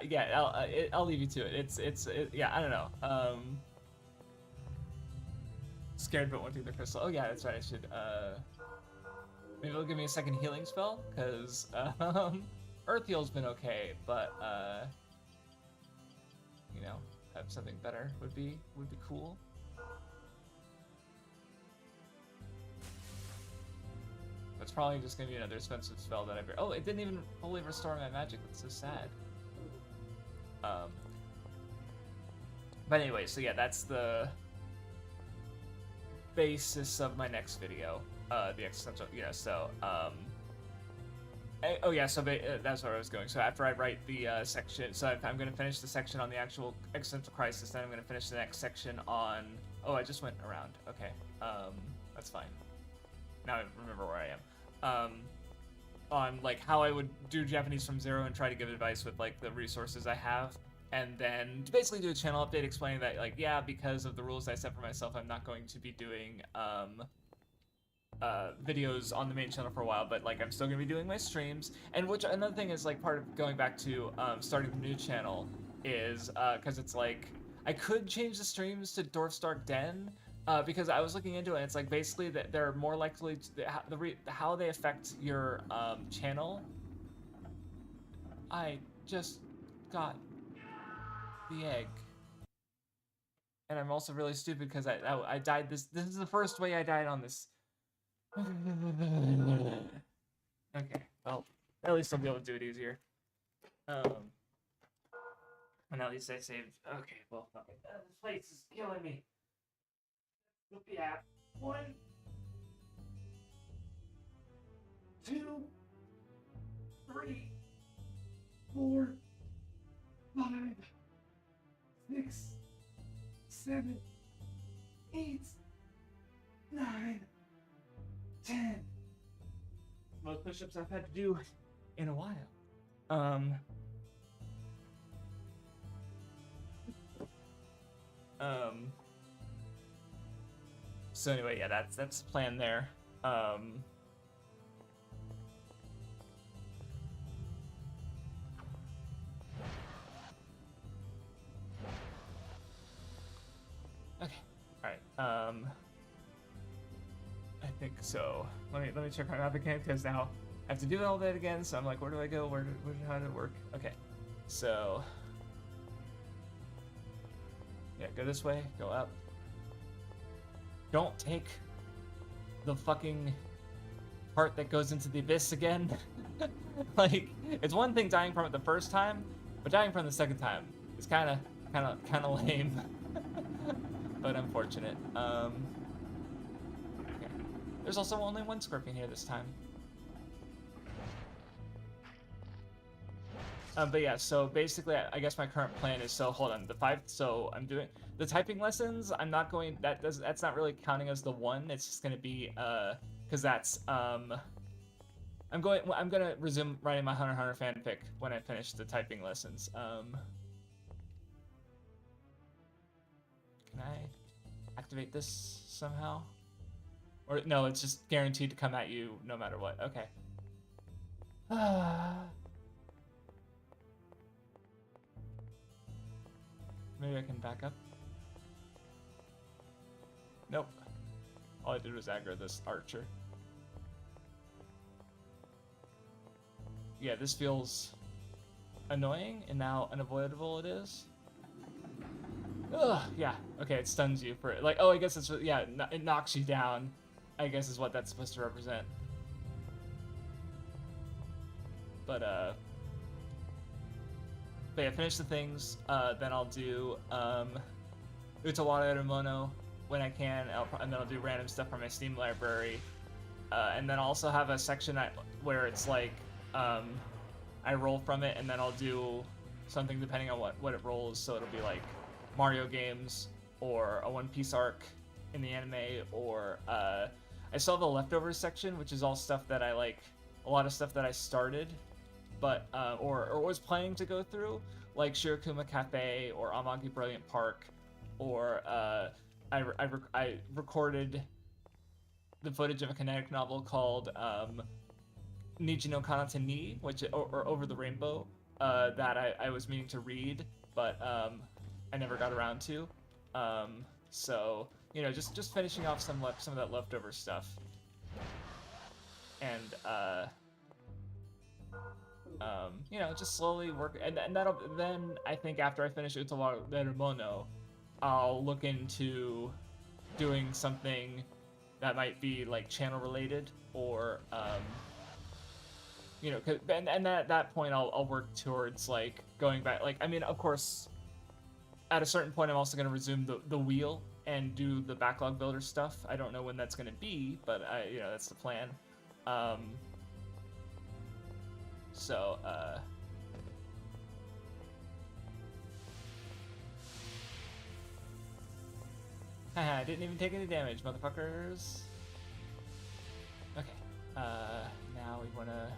Yeah, I'll leave you to it. Yeah, I don't know. Scared but went through the crystal. Oh yeah, that's right. I should. Maybe it'll give me a second healing spell, cause Earth Heal's been okay, but you know, have something better would be cool. It's probably just gonna be another expensive spell that oh, it didn't even fully restore my magic. That's so sad. But anyway, so yeah, that's the basis of my next video. The existential, so oh yeah, so that's where I was going. So after I write the section, so I'm going to finish the section on the actual existential crisis, then I'm going to finish the next section on. Oh, I just went around. Okay, that's fine. Now I remember where I am. On like how I would do Japanese from zero and try to give advice with like the resources I have, and then basically do a channel update explaining that like, yeah, because of the rules I set for myself, I'm not going to be doing videos on the main channel for a while, but like I'm still gonna be doing my streams. And which another thing is like part of going back to starting the new channel is because it's like I could change the streams to Dwarf's Dark Den, because I was looking into it, and it's like basically that they're more likely to, how they affect your channel. I just got the egg, and I'm also really stupid because I died this is the first way I died on this. Okay, well, at least I'll be able to do it easier. And at least I saved. Okay, well, okay. This place is killing me. Yeah. 1, 2, 3, 4, 5, 6, 7, 8, 9, 10. Most push-ups I've had to do in a while. So anyway, yeah, that's the plan there. Okay. All right. I think so. Let me check my map again, because now I have to do all that again. So I'm like, where do I go? How did it work? Okay. So yeah, go this way. Go up. Don't take the fucking part that goes into the abyss again. Like, it's one thing dying from it the first time, but dying from it the second time is kind of lame. But unfortunate. Okay. There's also only one scorpion here this time. But yeah, so basically, I guess my current plan is, so hold on, so I'm doing the typing lessons. I'm not going, that's not really counting as the one. It's just gonna be, cause that's, I'm gonna resume writing my Hunter x Hunter fanfic when I finish the typing lessons. Can I activate this somehow? Or no, it's just guaranteed to come at you no matter what. Okay. Maybe I can back up. Nope. All I did was aggro this archer. Yeah, this feels annoying, and now unavoidable it is. Ugh, yeah. Okay, it stuns you for, like, oh, I guess it's, yeah, it knocks you down, I guess is what that's supposed to represent. But yeah, finish the things, then I'll do Utawara Erumono when I can, and then I'll do random stuff from my Steam library, and then I'll also have a section where it's like, I roll from it, and then I'll do something depending on what it rolls, so it'll be like Mario games, or a One Piece arc in the anime, or I still have a leftovers section, which is all stuff that I like, a lot of stuff that I started, but or was planning to go through, like Shirokuma Cafe or Amagi Brilliant Park, or I recorded the footage of a kinetic novel called Niji no Kanata ni, which or Over the Rainbow, that I was meaning to read, but I never got around to. So you know, just finishing off some of that leftover stuff, and You know, just slowly work, and then I think after I finish Utawara Mono, I'll look into doing something that might be like channel related, or you know, and at that point I'll work towards like going back. Like, I mean, of course, at a certain point I'm also going to resume the wheel and do the backlog builder stuff. I don't know when that's going to be, but you know, that's the plan. So haha, I didn't even take any damage, motherfuckers. Okay, now we wanna...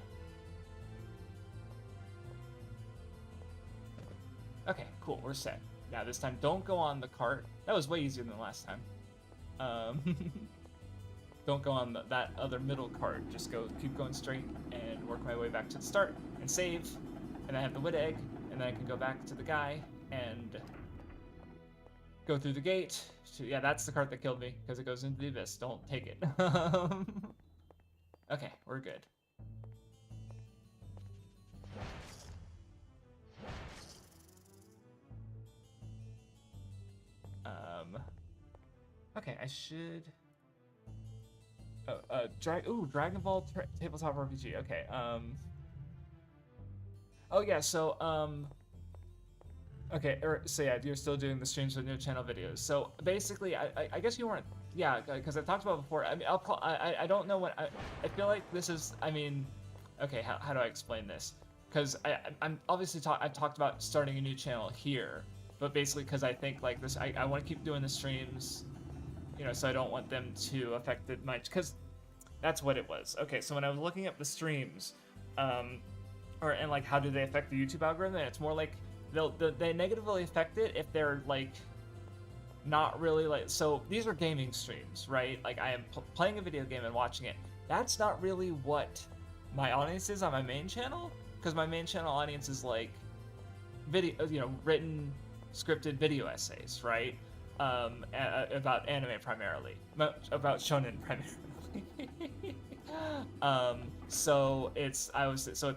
Okay, cool, we're set. Now this time, don't go on the cart. That was way easier than last time. Don't go on that other middle cart. Just keep going straight and work my way back to the start and save. And I have the wood egg, and then I can go back to the guy and go through the gate. Yeah, that's the cart that killed me because it goes into the abyss. Don't take it. Okay, we're good. Okay, I should... Oh, Dragon Ball Tabletop RPG. Okay, oh yeah, so, okay, so yeah, you're still doing the streams with new channel videos. So basically, I guess you weren't, yeah, because I talked about it before. I mean, I don't know what, I feel like this is, I mean, okay, how do I explain this? Because I'm obviously, I've talked about starting a new channel here, but basically because I think like this, I want to keep doing the streams, you know, so I don't want them to affect it much, because that's what it was. Okay, so when I was looking up the streams, and like how do they affect the YouTube algorithm, it's more like they negatively affect it if they're like not really like, so these are gaming streams, right? Like I am playing a video game and watching it. That's not really what my audience is on my main channel, because my main channel audience is like video, you know, written, scripted video essays, right? About anime primarily, about shonen primarily. So it's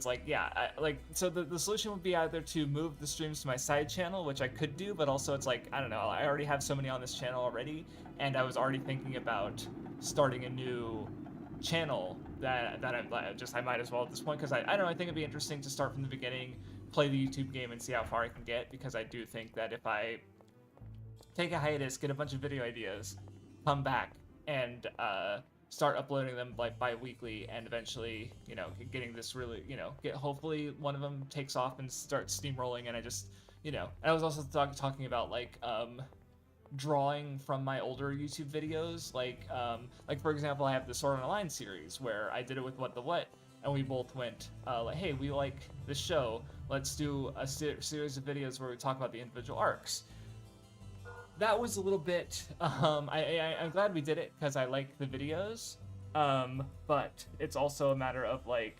like, yeah, so the solution would be either to move the streams to my side channel, which I could do, but also it's like, I don't know, I already have so many on this channel already, and I was already thinking about starting a new channel that I might as well at this point, because I don't know, I think it'd be interesting to start from the beginning, play the YouTube game and see how far I can get, because I do think that if I take a hiatus, get a bunch of video ideas, come back, and start uploading them like bi-weekly, and eventually, you know, getting this really, you know, hopefully one of them takes off and starts steamrolling, and I just, you know, I was also talking about like drawing from my older YouTube videos, like for example, I have the Sword Art Online series where I did it with What the What, and we both went like, hey, we like this show, let's do a series of videos where we talk about the individual arcs. That was a little bit, I'm glad we did it because I like the videos, but it's also a matter of like,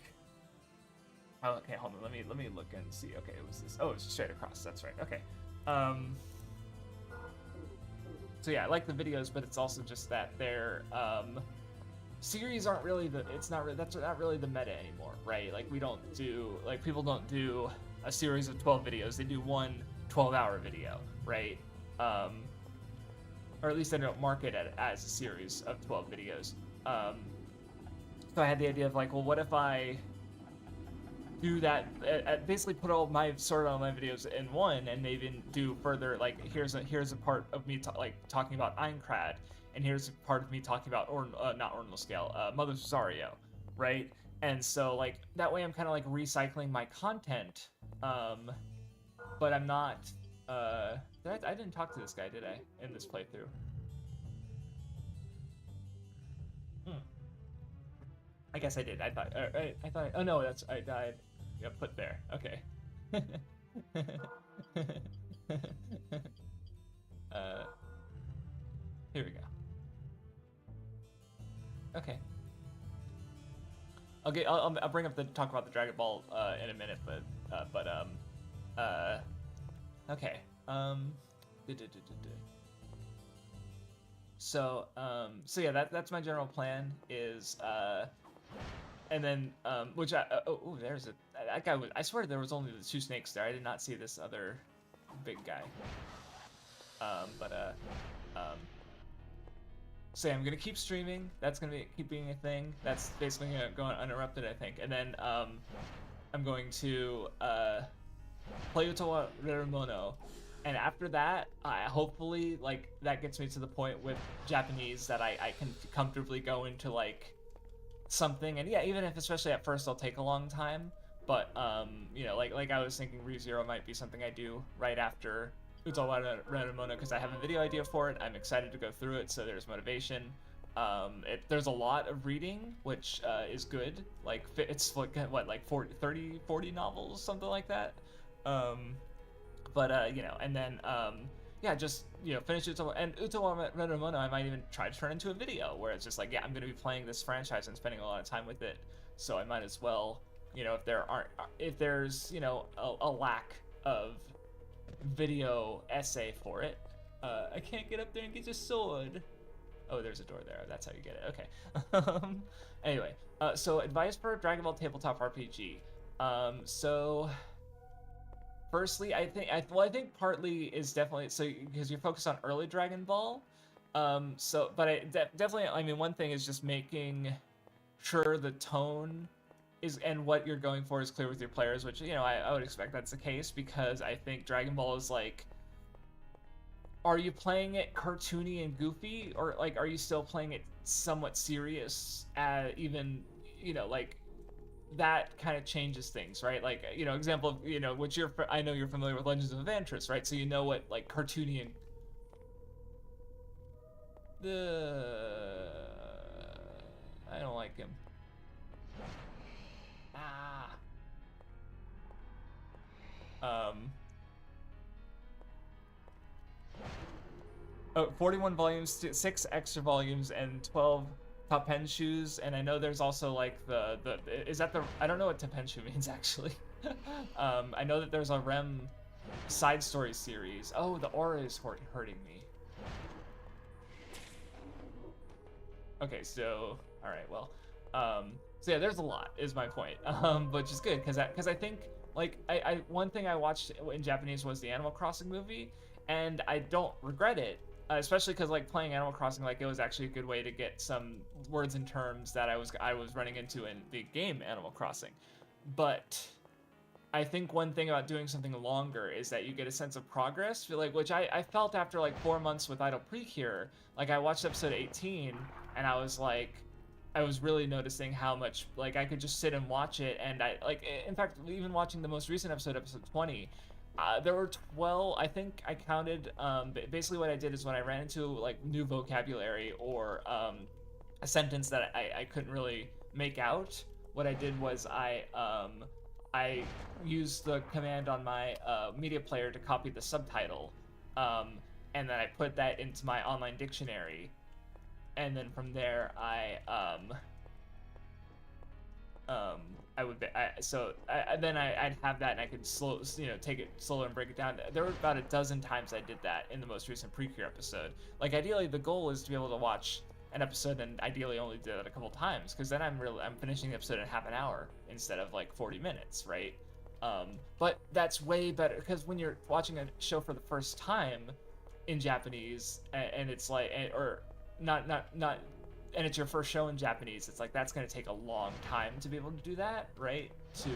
oh, okay, hold on, let me look and see. Okay, it was this, oh, it's straight across, that's right, okay. So yeah, I like the videos, but it's also just that they're, series aren't really that's not really the meta anymore, right? Like we don't do, like people don't do a series of 12 videos, they do one 12-hour video, right? Or at least they don't market it as a series of 12 videos. So I had the idea of like, well, what if I do that, basically put all my Sword Art Online videos in one, and maybe do further, like here's a part of me talking about Aincrad, and here's a part of me talking about not Ordinal Scale, Mother Rosario, right? And so like that way I'm kind of like recycling my content, but I'm not. I didn't talk to this guy, did I, in this playthrough? I guess I did. I thought. Oh no, I died. Yeah, put there. Okay. Here we go. Okay. Okay, I'll bring up talk about the Dragon Ball in a minute, but okay. So yeah, that's my general plan, is and then which there's a that guy was, I swear there was only the two snakes there. I did not see this other big guy. So yeah, I'm gonna keep streaming. That's gonna keep being a thing. That's basically gonna go uninterrupted, I think. And then I'm going to play Utawa Rerumono, and after that, hopefully like that gets me to the point with Japanese that I can comfortably go into like something. And yeah, even if especially at first it'll take a long time, but you know, like I was thinking ReZero might be something I do right after Utawa Rerumono because I have a video idea for it. I'm excited to go through it, so there's motivation. There's a lot of reading, which is good. Like it's like what, like 40 novels, something like that. You know, and then yeah, just, you know, finish Utawa, and Utawa Rerumono I might even try to turn into a video where it's just like, yeah, I'm gonna be playing this franchise and spending a lot of time with it, so I might as well, you know, if there's, you know, a lack of video essay for it. I can't get up there and get your sword. Oh, there's a door there. That's how you get it. Okay. Anyway, so advice for Dragon Ball tabletop RPG. So firstly, I think partly is definitely so because you're focused on early Dragon Ball. But definitely, I mean, one thing is just making sure the tone is and what you're going for is clear with your players, which, you know, I would expect that's the case, because I think Dragon Ball is like, are you playing it cartoony and goofy, or like are you still playing it somewhat serious? Even, you know, like that kind of changes things, right? Like, you know, example, you know, which I know you're familiar with Legends of Evantris, right? So you know what like cartoony and I don't like him. Oh, 41 volumes, 6 extra volumes, and 12 Tapenshu's, and I know there's also like is that the, I don't know what Tapenshu means actually. I know that there's a Rem side story series. Oh, the aura is hurting me. Okay, so, all right, well, so yeah, there's a lot, is my point, which is good, because I think, like, one thing I watched in Japanese was the Animal Crossing movie, and I don't regret it, especially because, like, playing Animal Crossing, like, it was actually a good way to get some words and terms that I was running into in the game Animal Crossing. But I think one thing about doing something longer is that you get a sense of progress, like, which I felt after like 4 months with Idle Precure. Like, I watched episode 18 and I was like, I was really noticing how much, like, I could just sit and watch it, and I, like, in fact, even watching the most recent episode 20, there were 12, I think I counted, basically what I did is when I ran into, like, new vocabulary or a sentence that I couldn't really make out, what I did was I used the command on my media player to copy the subtitle, and then I put that into my online dictionary, and then from there I'd have that, and I could take it slower and break it down. There were about a dozen times I did that in the most recent Precure episode. Like, ideally the goal is to be able to watch an episode and ideally only do that a couple times, because then I'm finishing the episode in half an hour instead of like 40 minutes, right? But that's way better, because when you're watching a show for the first time in Japanese, and it's like, or not, and it's your first show in Japanese, it's like that's gonna take a long time to be able to do that, right? So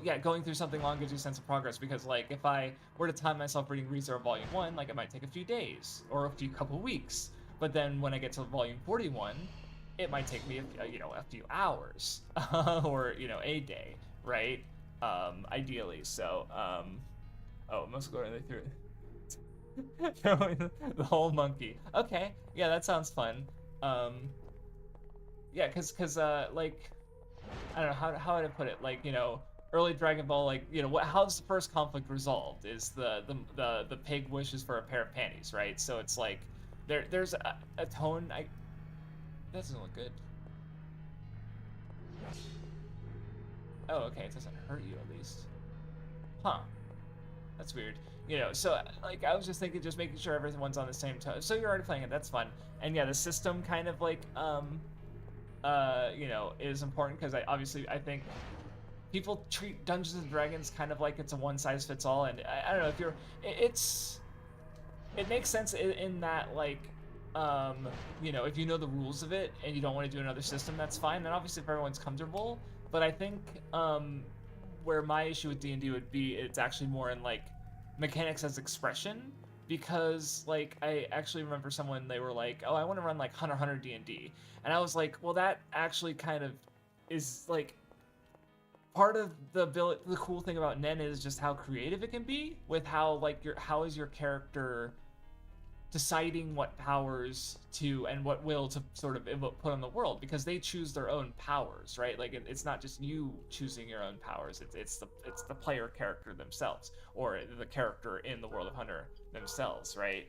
yeah, going through something long gives you a sense of progress, because like if I were to time myself reading ReZero Volume 1, like it might take a few days or a couple weeks, but then when I get to Volume 41, it might take me a few hours or a day, right? Ideally. So oh, it must go right through it. Throwing the whole monkey. Okay, yeah, that sounds fun. Yeah, cause like, I don't know how would I put it, like, early Dragon Ball, like, how's the first conflict resolved is the pig wishes for a pair of panties, right? So it's like there's a tone. That doesn't look good. Oh, okay, it doesn't hurt you at least. Huh. That's weird. You know, so like I was just thinking, just making sure everyone's on the same tone. So you're already playing it. That's fun. And yeah, the system kind of like you know, is important because I think people treat Dungeons and Dragons kind of like it's a one size fits all, and I don't know if you're it makes sense in that like you know, if you know the rules of it and you don't want to do another system, that's fine. And obviously if everyone's comfortable, but I think where my issue with D&D would be, it's actually more in like mechanics as expression, because like I actually remember someone, they were like, oh, I want to run like Hunter D&D, and I was like, well, that actually kind of is like part of the cool thing about Nen is just how creative it can be with how like how is your character deciding what powers to and what will to sort of put on the world, because they choose their own powers, right? Like it's not just you choosing your own powers, it's the player character themselves, or the character in the world of Hunter themselves, right?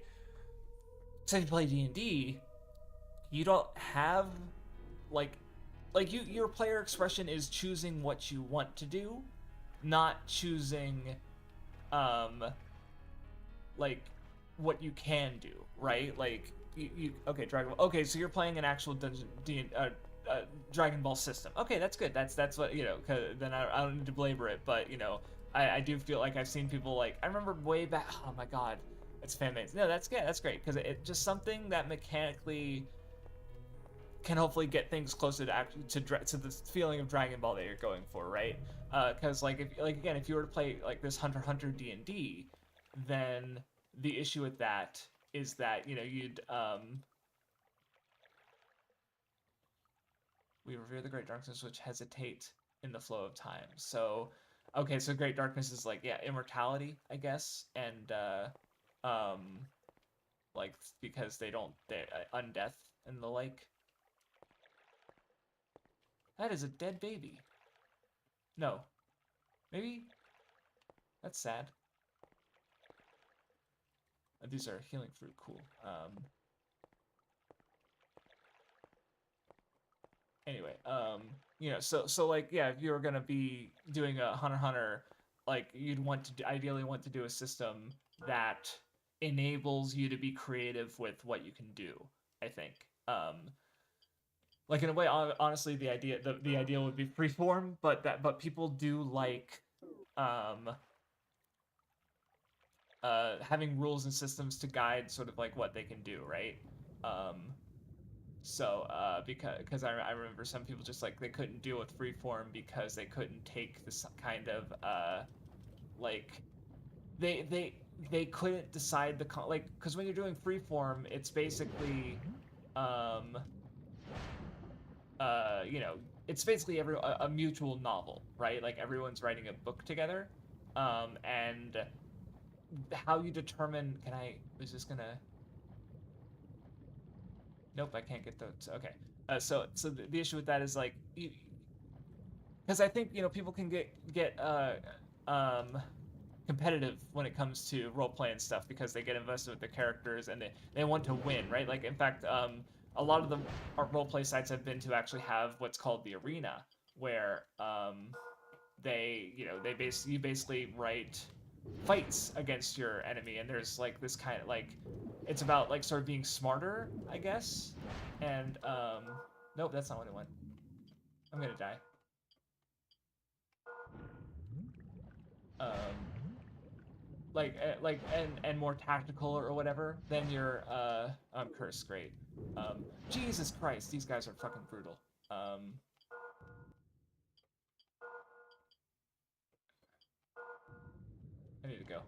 So if you play D&D, you don't have like your player expression is choosing what you want to do, not choosing um like what you can do, right? Like you okay, Dragon Ball. Okay, so you're playing an actual Dragon Ball system. Okay, that's good. That's what, you know. Cause then I don't need to belabor it, but you know, I do feel like I've seen people like I remember way back. Oh my God, it's fan mates. No, that's good. That's great because it just something that mechanically can hopefully get things closer to actually to the feeling of Dragon Ball that you're going for, right? Because like if like again, if you were to play like this Hunter D&D, then the issue with that is that, you know, you'd we revere the great darkness which hesitate in the flow of time. So okay, so great darkness is like, yeah, immortality, I guess, and like because they undeath and the like. That is a dead baby. No, maybe that's sad. These are healing fruit. Cool. Anyway, you know, so like, yeah, if you're gonna be doing a Hunter, like you'd want to ideally want to do a system that enables you to be creative with what you can do. I think, like in a way, honestly, the ideal would be freeform, but people do like um having rules and systems to guide sort of like what they can do, right? Um, so because I remember some people just like they couldn't deal with freeform because they couldn't take this kind of like they they they couldn't decide like, because when you're doing freeform, it's basically um you know, it's basically a mutual novel, right? Like everyone's writing a book together, and how you determine, can I, is this gonna, nope, I can't get those. Okay. So the issue with that is like, because I think, you know, people can get um competitive when it comes to role play and stuff because they get invested with the characters and they want to win, right? Like in fact, a lot of the role play sites I've been to actually have what's called the arena, where they, you know, you basically write fights against your enemy, and there's like this kind of like, it's about like sort of being smarter, I guess. And nope, that's not what I want. I'm gonna die. Like and more tactical or whatever than your curse. Great. Jesus Christ, these guys are fucking brutal. I need to go.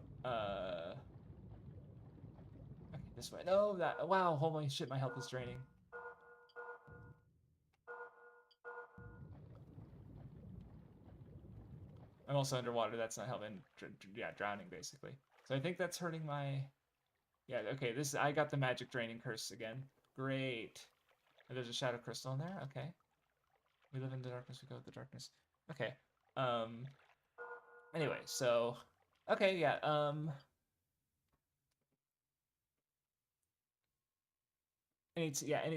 Okay, this way. No, that, wow, holy shit, my health is draining. I'm also underwater. That's not helping. Yeah, drowning basically. So I think that's hurting my. Yeah. Okay. This, I got the magic draining curse again. Great. And there's a shadow crystal in there. Okay. We live in the darkness. We go with the darkness. Okay. Um. Anyway, so. Okay. Yeah.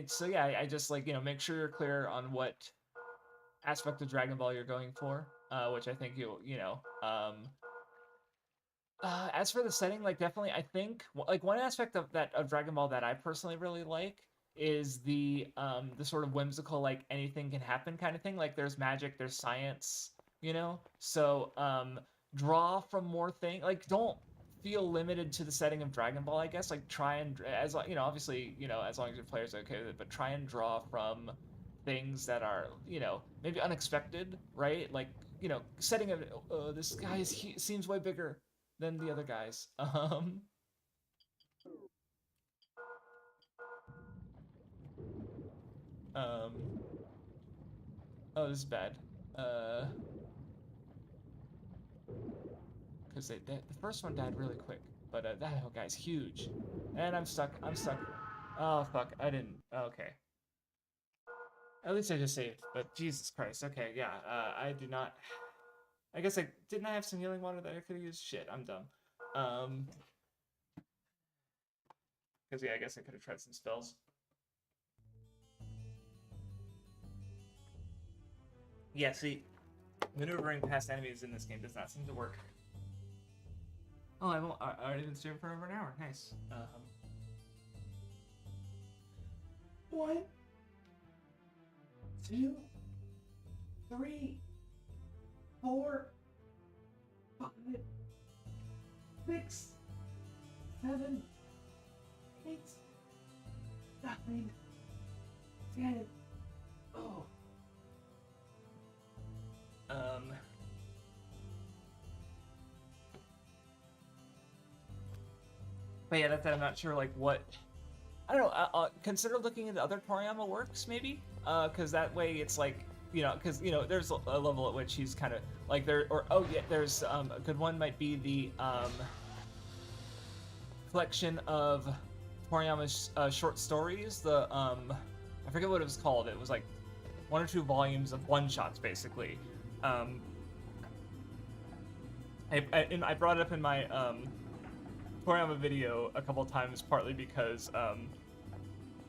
So yeah. I just like, you know, make sure you're clear on what aspect of Dragon Ball you're going for. Which I think you know. As for the setting, like definitely, I think like one aspect of that of Dragon Ball that I personally really like is the sort of whimsical like anything can happen kind of thing. Like there's magic, there's science, you know. So draw from more thing. Like don't feel limited to the setting of Dragon Ball. I guess like try and you know obviously you know as long as your players are okay with it, but try and draw from things that are you know maybe unexpected, right? Like you know setting of this guy seems way bigger than the other guys. Um, oh, this is bad. Uh, because the first one died really quick, but that whole guy's huge, and I'm stuck. I'm stuck. Oh fuck, I didn't. Okay, at least I just saved. But Jesus Christ. Okay, yeah. I do not. I guess I didn't. I have some healing water that I could have used. Shit, I'm dumb. Um, because yeah, I guess I could have tried some spells. Yeah, see, maneuvering past enemies in this game does not seem to work. Oh, I already been streaming for over an hour. Nice. 1, 2, 3, 4, 5, 6, 7, 8, 9, 10. Oh. But yeah, that's I'm not sure like what. I don't know. Consider looking into other Toriyama works, maybe. Because that way it's like because there's a level at which he's kind of like there. Or oh yeah, there's a good one might be the collection of Toriyama's short stories. The I forget what it was called. It was like 1 or 2 volumes of one shots, basically. I brought it up in my Toriyama video a couple times, partly because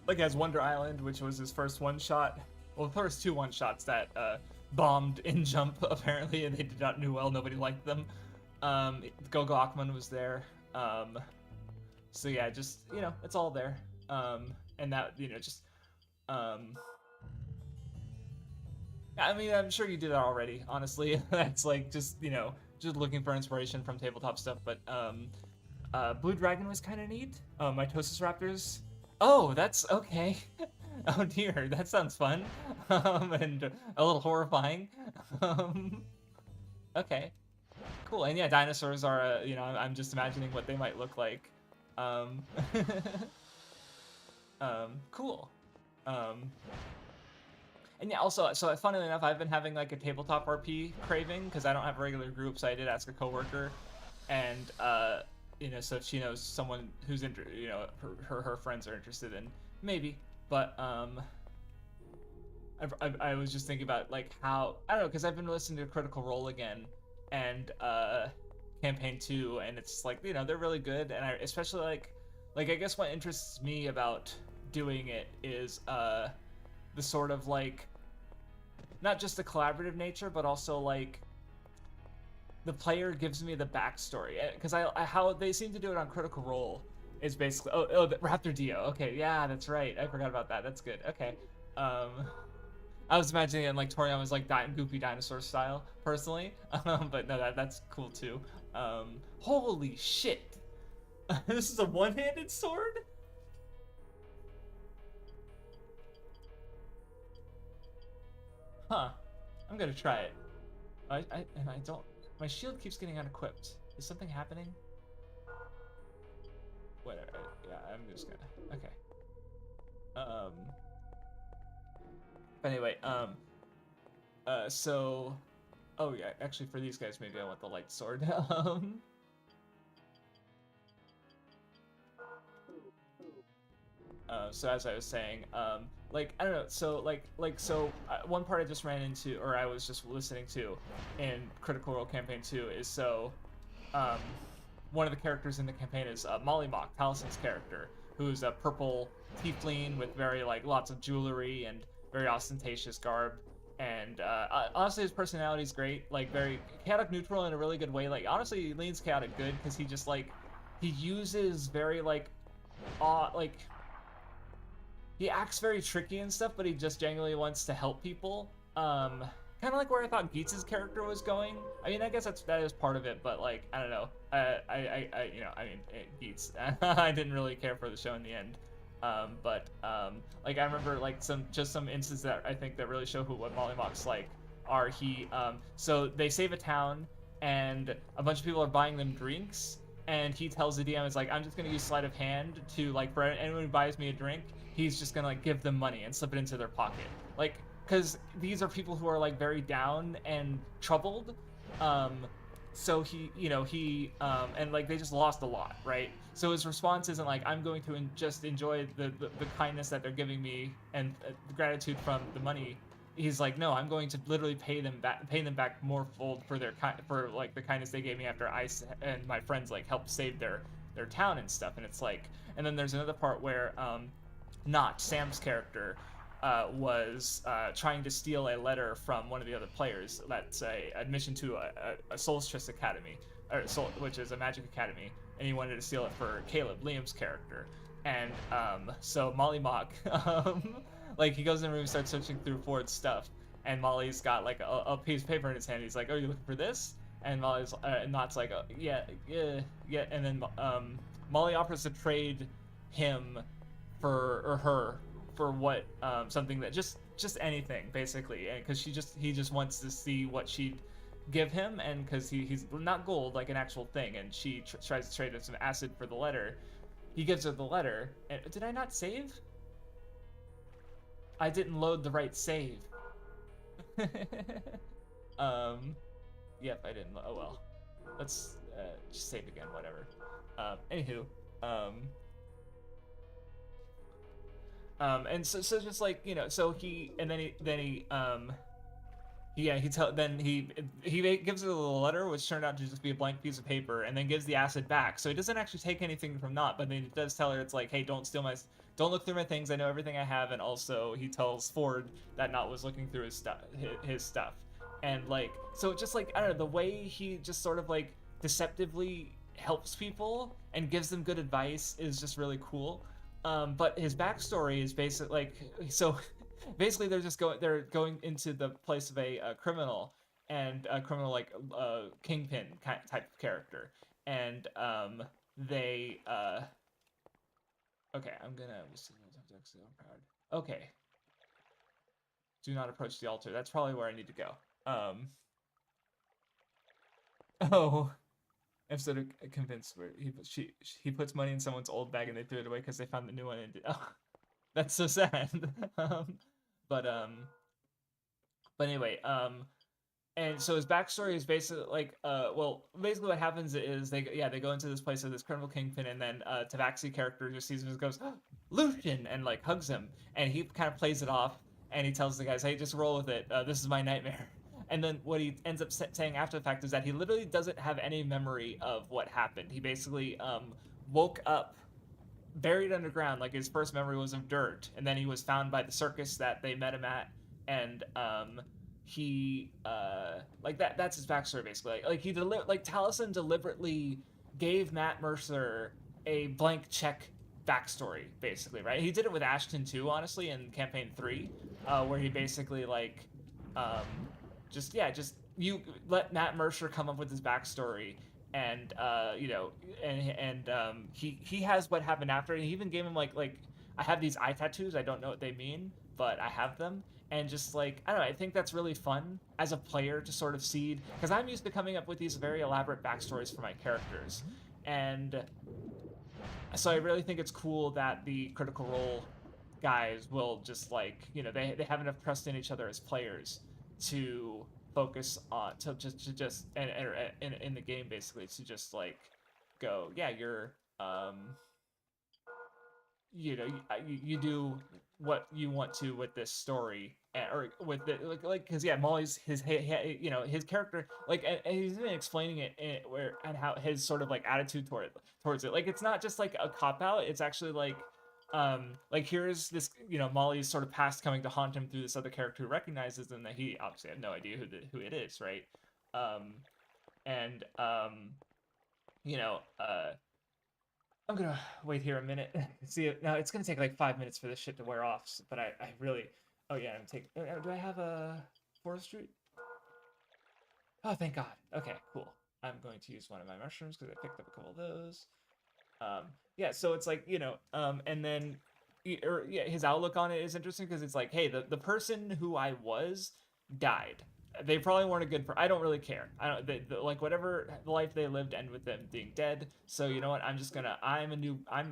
like as Wonder Island, which was his first one shot, well, the first 2 one shots that bombed in Jump apparently, and they did not do well. Nobody liked them. Gogo Akman was there. So yeah, just it's all there. And that just I mean, I'm sure you did that already. Honestly, that's like just just looking for inspiration from tabletop stuff. But Blue Dragon was kind of neat. Mitosis Raptors. Oh, that's okay. Oh dear, that sounds fun. And a little horrifying. Okay, cool. And yeah, dinosaurs are. I'm just imagining what they might look like. Cool. And yeah, also, so funnily enough, I've been having like a tabletop RP craving because I don't have a regular group, so I did ask a coworker, and so if she knows someone who's her friends are interested in maybe, but I was just thinking about like how I don't know because I've been listening to Critical Role again and Campaign 2, and it's like they're really good, and I especially like I guess what interests me about doing it is the sort of like not just the collaborative nature, but also like the player gives me the backstory because how they seem to do it on Critical Role is basically the Raptor Dio. Okay, yeah, that's right. I forgot about that. That's good. Okay, I was imagining it in like Toriyama's like goofy dinosaur style personally, but no, that's cool too. Holy shit! This is a one-handed sword. Huh. I'm gonna try it. I don't. My shield keeps getting unequipped. Is something happening? Whatever. Yeah, I'm just gonna. Okay. But anyway. So. Oh yeah. Actually, for these guys, maybe I want the light sword. So as I was saying, like I don't know, so one part I just ran into, or I was just listening to, in Critical Role Campaign 2 is one of the characters in the campaign is Molly Mock, Talison's character, who's a purple tiefling with very like lots of jewelry and very ostentatious garb, And honestly, his personality is great. Like very chaotic neutral in a really good way. Like honestly, he leans chaotic good because he just like he uses very like like he acts very tricky and stuff, but he just genuinely wants to help people. Kind of like where I thought Geetz's character was going. I mean, I guess that is part of it, but like I don't know. You know, I mean, Geetz. I didn't really care for the show in the end. Like I remember like some instances that I think that really show what Molly Mock's like are so they save a town and a bunch of people are buying them drinks and he tells the DM, it's like, I'm just gonna use sleight of hand to like for anyone who buys me a drink, he's just gonna like give them money and slip it into their pocket. Like, because these are people who are like very down and troubled. So and like they just lost a lot, right? So his response isn't like, I'm going to just enjoy the kindness that they're giving me and the gratitude from the money. He's like, no, I'm going to literally pay them back more fold for for like the kindness they gave me after I and my friends like helped save their town and stuff. And it's like, and then there's another part where not Sam's character was trying to steal a letter from one of the other players. That's a admission to a Solstice Academy, which is a magic academy, and he wanted to steal it for Caleb, Liam's character. And so Molly Mock, like he goes in the room and starts searching through Ford's stuff, and Molly's got like a piece of paper in his hand. He's like, "Oh, you looking for this?" And Not's like, "Yeah, yeah." And then Molly offers to trade him or her for what something that just anything basically, and because he just wants to see what she'd give him, and because he's not gold like an actual thing, and she tries to trade him some acid for the letter. He gives her the letter, and did I not save? I didn't load the right save. Yep, I didn't. Oh well, let's just save again, whatever. Anywho, and so just like, you know, so he gives her the letter, which turned out to just be a blank piece of paper, and then gives the acid back. So he doesn't actually take anything from Not, but then he does tell her, it's like, hey, don't look through my things. I know everything I have. And also he tells Ford that Not was looking through his stuff, and like, so just like, I don't know, the way he just sort of like deceptively helps people and gives them good advice is just really cool. But his backstory is basically like, so basically they're going into the place of a criminal, and a criminal like kingpin type of character, and they okay, I'm gonna okay, do not approach the altar. That's probably where I need to go. Oh, instead of convinced, where he puts money in someone's old bag and they threw it away because they found the new one, and oh, that's so sad. um, but anyway, and so his backstory is basically like, well, basically what happens is they go into this place of this criminal kingpin, and then Tabaxi character just sees him and goes, oh, Lucian, and like hugs him, and he kind of plays it off, and he tells the guys, hey, just roll with it. This is my nightmare. And then what he ends up saying after the fact is that he literally doesn't have any memory of what happened. He basically woke up buried underground. Like his first memory was of dirt, and then he was found by the circus that they met him at, and he like that's his backstory basically. Like Taliesin deliberately gave Matt Mercer a blank check backstory basically, right? He did it with Ashton too, honestly, in campaign 3, where he basically like just you let Matt Mercer come up with his backstory, and you know, and he has what happened after. And he even gave him like I have these eye tattoos. I don't know what they mean, but I have them. And just like, I don't know, I think that's really fun as a player to sort of see, because I'm used to coming up with these very elaborate backstories for my characters, and so I really think it's cool that the Critical Role guys will just like, you know, they have enough trust in each other as players to focus on to just and in the game basically to just like go, yeah, you're you know, you do what you want to with this story, or with the like because yeah, Molly's you know, his character, like, and he's even explaining it and how his sort of like attitude towards it, like it's not just like a cop out, it's actually like like here's this, Molly's sort of past coming to haunt him through this other character who recognizes them, that he obviously had no idea who it is, right? And you know, I'm gonna wait here a minute. See, now it's gonna take like 5 minutes for this shit to wear off. But I really, oh yeah, I'm take. Do I have a forestry? Oh, thank God. Okay, cool. I'm going to use one of my mushrooms because I picked up a couple of those. Yeah, so it's like, and then, or yeah, his outlook on it is interesting because it's like, hey, the person who I was died. They probably weren't a good I don't really care. I don't like whatever life they lived end with them being dead. So you know what? I'm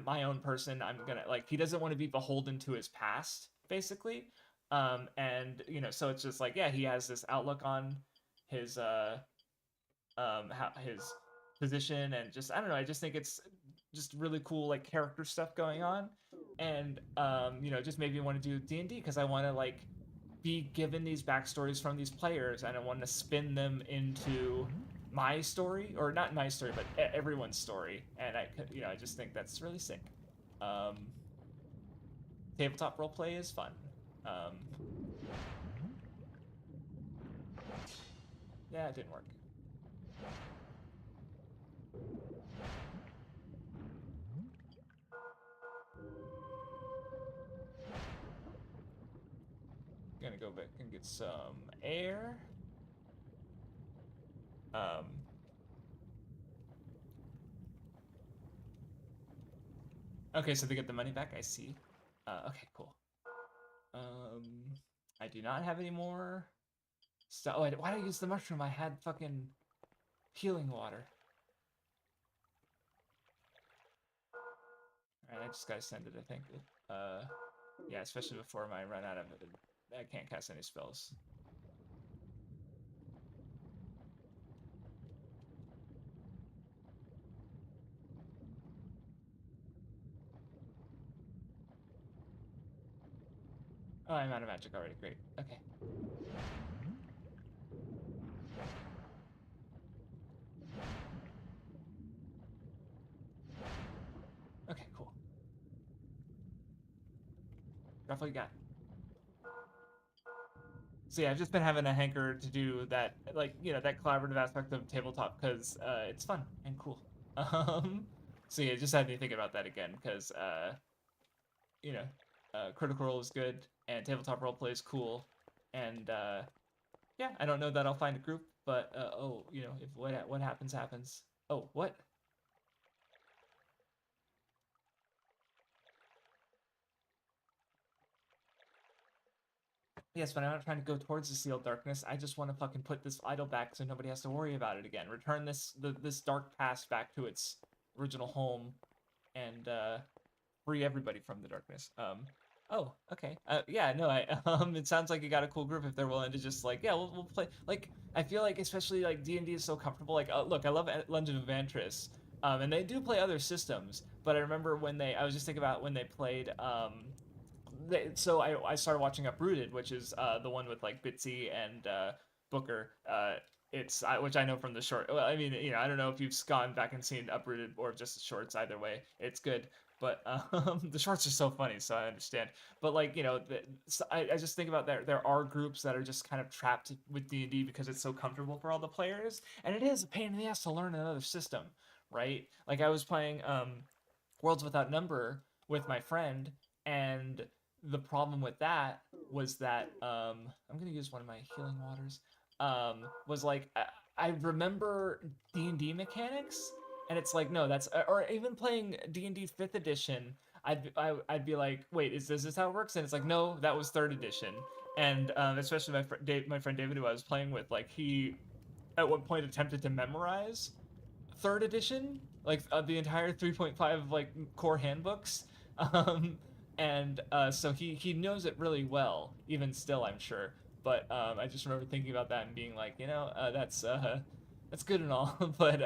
my own person. I'm gonna like he doesn't want to be beholden to his past, basically. And so it's just like, yeah, he has this outlook on his how his position, and just I don't know, I just think it's just really cool like character stuff going on. And just maybe want to do D&D because I want to like be given these backstories from these players, and I want to spin them into my story, or not my story, but everyone's story. And I just think that's really sick. um Tabletop roleplay is fun. um yeah, it didn't work. Gonna go back and get some air. Um, okay, so they get the money back. I see. Okay, cool. I do not have any more. So, why did I use the mushroom? I had fucking healing water. Alright, I just gotta send it, I think. Yeah, especially before I run out of it. I can't cast any spells. Oh, I'm out of magic already. Great. Okay. Okay, cool. That's all you got. So yeah, I've just been having a hanker to do that, like, that collaborative aspect of tabletop because it's fun and cool. So yeah, just had me think about that again because you know, Critical Role is good and tabletop roleplay is cool, and yeah, I don't know that I'll find a group, but oh, if what happens happens. Oh, what? Yes, but I'm not trying to go towards the sealed darkness. I just want to fucking put this idol back so nobody has to worry about it again. Return this dark past back to its original home, and free everybody from the darkness. Oh, okay. Yeah, no, I it sounds like you got a cool group if they're willing to just like, yeah, we'll play. Like, I feel like especially like D&D is so comfortable. Like, look, I love Legend of Evantris, and they do play other systems. But I remember I was just thinking about when they played so I started watching Uprooted, which is the one with like Bitsy and Booker. It's which I know from the short. Well, I mean, I don't know if you've gone back and seen Uprooted or just the shorts. Either way, it's good. But the shorts are so funny, so I understand. But like so I just think about there are groups that are just kind of trapped with D&D because it's so comfortable for all the players, and it is a pain in the ass to learn another system, right? Like I was playing Worlds Without Number with my friend, and the problem with that was that I'm gonna use one of my healing waters. Was like I remember D&D mechanics, and it's like no, that's or even playing D&D Fifth Edition. I'd be like, wait, is this how it works? And it's like, no, that was Third Edition. And especially my friend David, who I was playing with, like he at one point attempted to memorize Third Edition, like the entire 3.5 like core handbooks. Um, and so he knows it really well, even still, I'm sure. But I just remember thinking about that and being like, that's good and all, but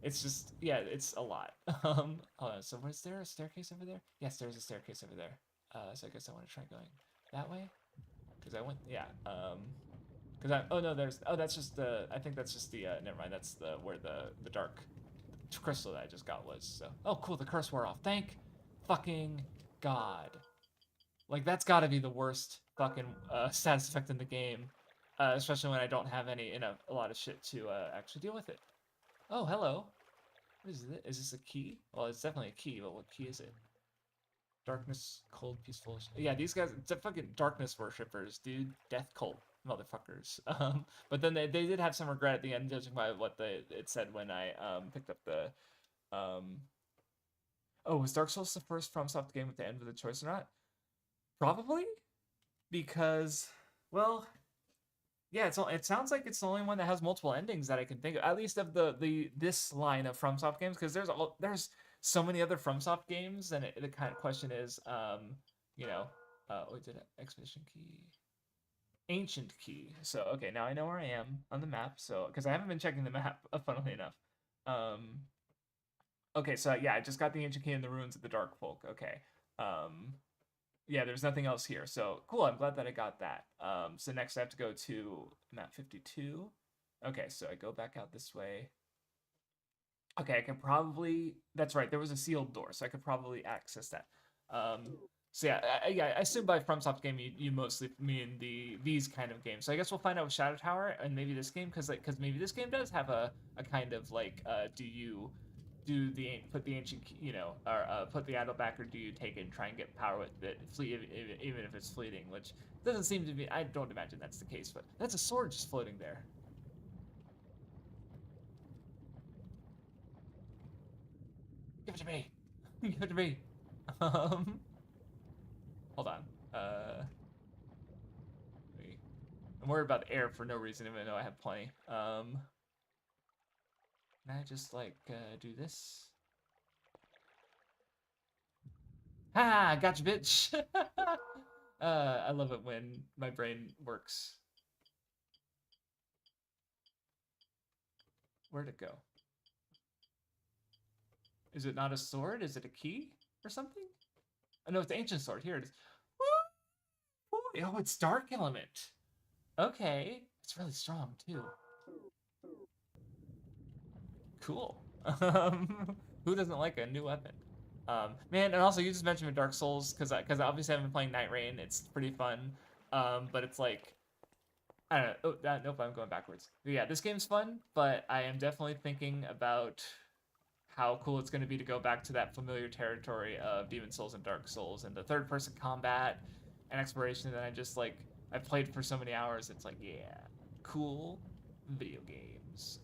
it's just yeah, it's a lot. Hold on. So was there a staircase over there? Yes, there's a staircase over there. So I guess I want to try going that way because I went yeah. Because oh no, that's just the I think that's just the never mind, that's the where the dark crystal that I just got was. So oh cool, the curse wore off. Thank fucking God. Like, that's gotta be the worst fucking status effect in the game. Especially when I don't have a lot of shit to actually deal with it. Oh, hello. What is it? Is this a key? Well, it's definitely a key, but what key is it? Darkness, cold, peaceful. Yeah, these guys, it's fucking darkness worshippers, dude. Death cult motherfuckers. But then they did have some regret at the end, judging by what it said when I picked up the um. Oh, was Dark Souls the first FromSoft game with the end of the choice or not? Probably, because, well, yeah, it sounds like it's the only one that has multiple endings that I can think of, at least of this line of FromSoft games, because there's so many other FromSoft games, and the kind of question is, you know, wait, did expedition key, ancient key. So okay, now I know where I am on the map. So because I haven't been checking the map, funnily enough. Um, okay, so yeah, I just got the ancient key in the ruins of the Dark Folk. Okay. Um, yeah, there's nothing else here. So cool. I'm glad that I got that. So next I have to go to map 52. Okay, so I go back out this way. Okay, I can probably. That's right. There was a sealed door, so I could probably access that. So yeah, I assume by FromSoft game you mostly mean these kind of games. So I guess we'll find out with Shadow Tower and maybe this game, because maybe this game does have a kind of like do you put the ancient or put the idol back, or do you take it and try and get power with it even if it's fleeting, which doesn't seem to be. I don't imagine that's the case, but that's a sword just floating there. Give it to me. Give it to me. Um, hold on. I'm worried about air for no reason, even though I have plenty. Can I just like do this? Ha! Gotcha, bitch. I love it when my brain works. Where'd it go? Is it not a sword? Is it a key or something? Oh no, it's an ancient sword. Here it is. Woo! Oh, it's dark element. Okay, it's really strong too. Cool. Who doesn't like a new weapon? Man, and also you just mentioned Dark Souls because obviously I've been playing Night Rain. It's pretty fun. But it's like I don't know. Oh, nope, I'm going backwards. But yeah, this game's fun, but I am definitely thinking about how cool it's going to be to go back to that familiar territory of Demon Souls and Dark Souls and the third-person combat and exploration that I played for so many hours. It's like, yeah, cool video games.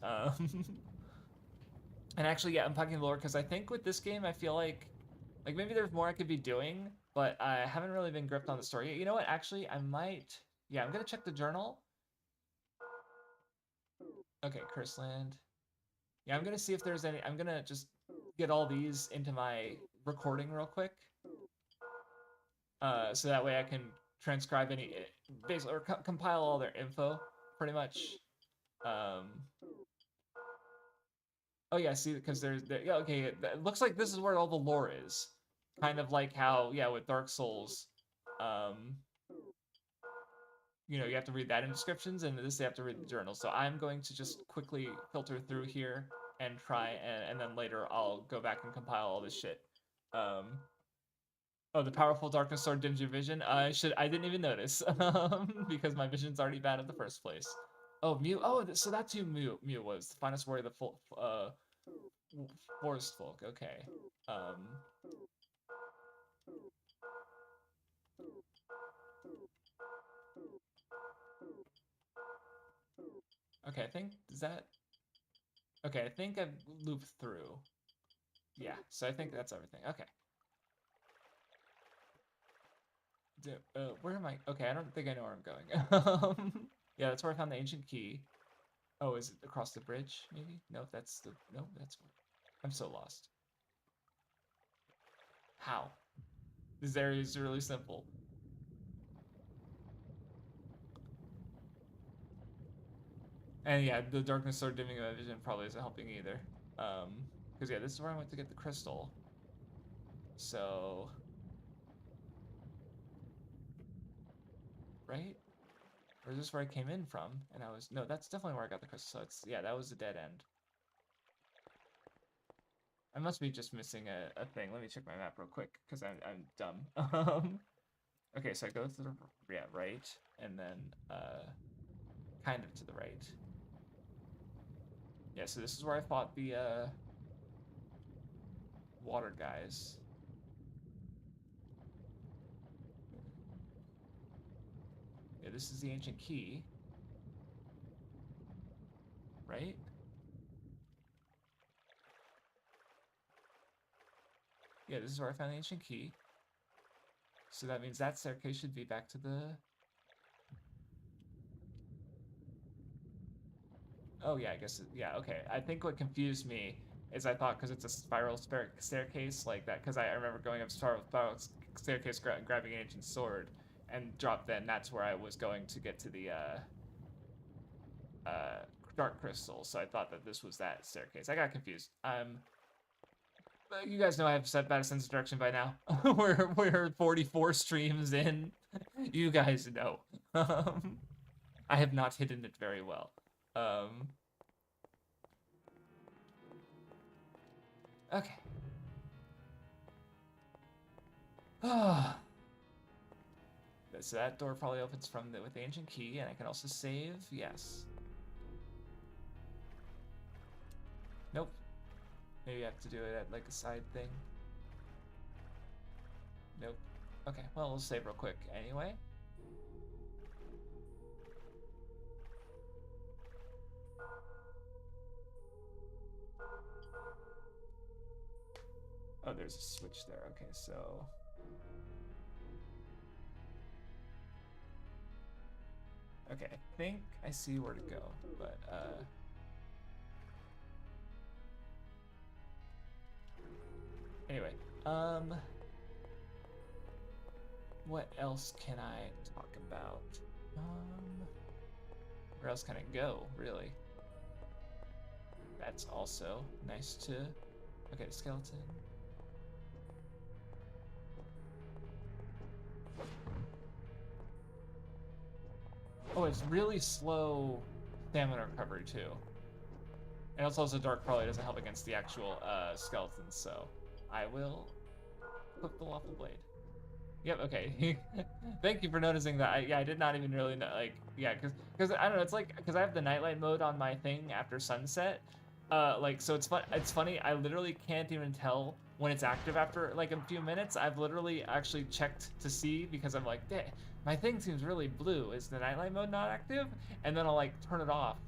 And actually, yeah, I'm talking lore because I think with this game, I feel like maybe there's more I could be doing, but I haven't really been gripped on the story yet. You know what? Actually, I might. Yeah, I'm gonna check the journal. Okay, Curse Land. Yeah, I'm gonna see if there's any. I'm gonna just get all these into my recording real quick, so that way I can transcribe basically, or compile all their info, pretty much. Um, oh yeah, see, because yeah, okay, it looks like this is where all the lore is, kind of like how, yeah, with Dark Souls, um, you have to read that in descriptions, and this you have to read the journal. So I'm going to just quickly filter through here and try, and then later I'll go back and compile all this shit. Um, oh, the powerful darkness sword dims your vision. I didn't even notice, because my vision's already bad in the first place. Oh, Mew. Oh, so that's who Mew was. The finest warrior of the full forest folk. Okay. Um. Okay, I think is that. Okay, I think I've looped through. Yeah, so I think that's everything. Okay. Where am I? Okay, I don't think I know where I'm going. Yeah, that's where I found the ancient key. Oh, is it across the bridge? Maybe? No, that's the. No, that's. I'm so lost. How? This area is really simple. And yeah, the darkness sword dimming my vision probably isn't helping either. Because yeah, this is where I went to get the crystal. So, right? Or is this where I came in from? And I was, no, that's definitely where I got the crystal. So it's, yeah, that was the dead end. I must be just missing a thing. Let me check my map real quick, because I'm dumb. Okay, so I go to the right, and then kind of to the right. Yeah, so this is where I fought the water guys. Yeah, this is the ancient key, right? Yeah, this is where I found the ancient key. So that means that staircase should be back to the... Oh yeah, I guess, yeah, okay. I think what confused me is I thought because it's a spiral staircase like that, because I remember going up spiral staircase, grabbing an ancient sword, and drop then that's where I was going to get to the dark crystal, so I thought that this was that staircase. I got confused. You guys know I have set bad sense of direction by now. we're 44 streams in. You guys know. I have not hidden it very well. Okay. So that door probably opens with the ancient key, and I can also save. Yes. Nope. Maybe I have to do it at like a side thing. Nope. Okay, well, we'll save real quick anyway. Oh, there's a switch there. Okay, so... Okay, I think I see where to go, but, Anyway, what else can I talk about? Where else can I go, really? That's also nice to... Okay, skeleton. Oh, it's really slow stamina recovery, too. And it's also dark probably doesn't help against the actual skeletons, so I will flip the lawful blade. Yep, okay. Thank you for noticing that. Yeah, I did not even really know, like, yeah, because I don't know, it's like, because I have the nightlight mode on my thing after sunset, like, so it's funny, I literally can't even tell when it's active after, like, a few minutes. I've literally actually checked to see, because I'm like, my thing seems really blue. Is the nightlight mode not active? And then I'll, like, turn it off.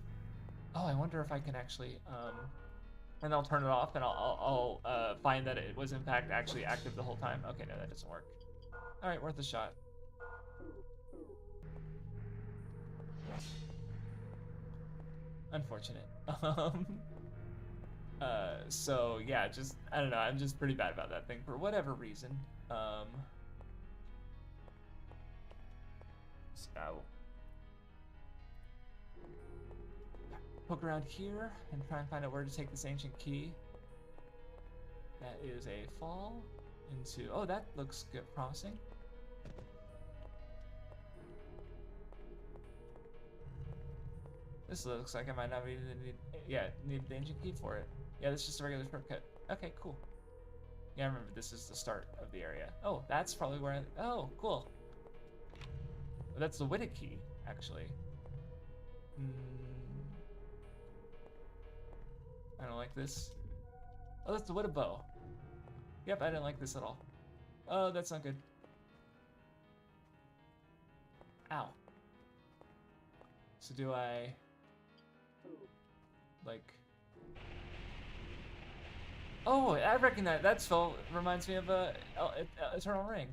Oh, I wonder if I can actually, and I'll turn it off, and I'll find that it was, in fact, actually active the whole time. Okay, no, that doesn't work. All right, worth a shot. Unfortunate. So yeah, just, I don't know, I'm just pretty bad about that thing for whatever reason. So poke around here and try and find out where to take this ancient key. That is a fall into, oh, that looks good, promising. This looks like I might not need the ancient key for it. Yeah, this is just a regular shortcut. Okay, cool. Yeah, I remember this is the start of the area. Oh, that's probably where oh, cool. That's the Witta key, actually. I don't like this. Oh, that's the Witta bow. Yep, I didn't like this at all. Oh, that's not good. Ow. So do I... like... Oh, I recognize that spell. Reminds me of Eternal Ring.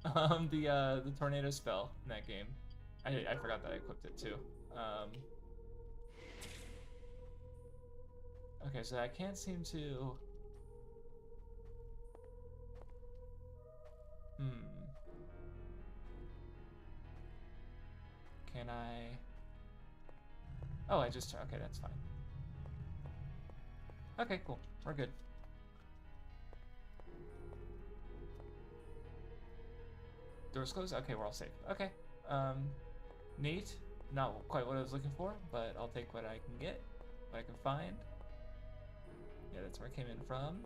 The tornado spell in that game. I forgot that I equipped it too. Okay, so I can't seem to... Can I... Oh, I just... Okay, that's fine. Okay, cool. We're good. Doors closed? Okay, we're all safe. Okay. Neat. Not quite what I was looking for, but I'll take what I can get, what I can find. that's where I came in from.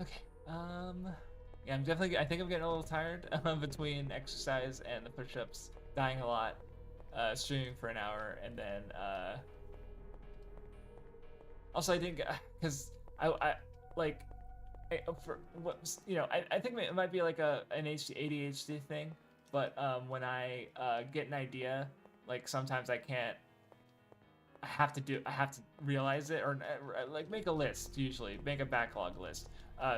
Okay. Yeah, I'm definitely. I think I'm getting a little tired between exercise and the push-ups, dying a lot, streaming for an hour, and then also I didn't because I like for what I think it might be like an ADHD thing, but when I get an idea, like sometimes I can't. I have to realize it or like make a list, usually make a backlog list.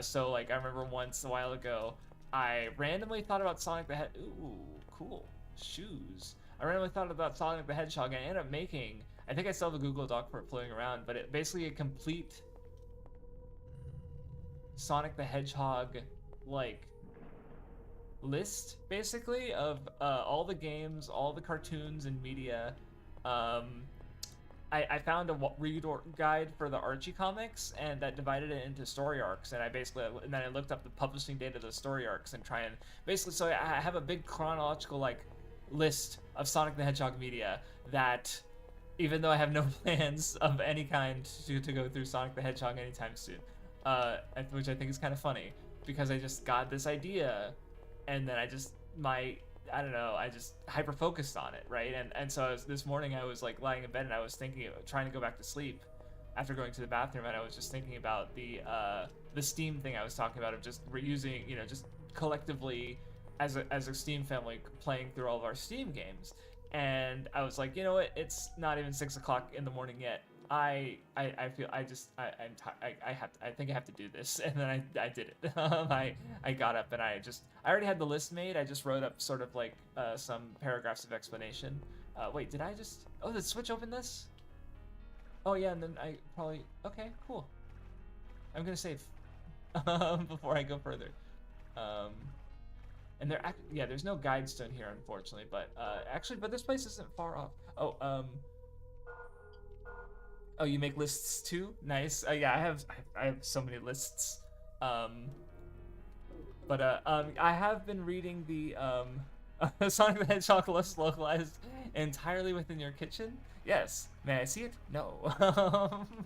So like I remember once a while ago, I randomly thought about Sonic the Hedgehog. Ooh, cool shoes. I randomly thought about Sonic the Hedgehog and I ended up making. I think I still have a Google Doc for it floating around, but it basically a complete Sonic the Hedgehog like list basically of all the games, all the cartoons and media. Um, I found a read guide for the Archie comics, and that divided it into story arcs. And and then I looked up the publishing date of the story arcs and try and basically. So I have a big chronological like list of Sonic the Hedgehog media that, even though I have no plans of any kind to go through Sonic the Hedgehog anytime soon, which I think is kind of funny because I just got this idea, and then I don't know, I just hyper focused on it, right? And so this morning I was like lying in bed and I was thinking of trying to go back to sleep after going to the bathroom, and I was just thinking about the Steam thing I was talking about of just reusing, just collectively as a Steam family playing through all of our Steam games. And I was like, you know what? It's not even 6 o'clock in the morning yet. I feel I'm I think I have to do this, and then I did it. I got up and I already had the list made. I just wrote up sort of like some paragraphs of explanation. Wait, did I just? Oh, did Switch open this? Oh yeah, and then I probably okay, cool. I'm gonna save before I go further. And there's no guide stone here unfortunately, but but this place isn't far off. Oh, you make lists too? Nice. Yeah, I have so many lists. I have been reading the Sonic the Hedgehog list localized entirely within your kitchen. Yes. May I see it? No.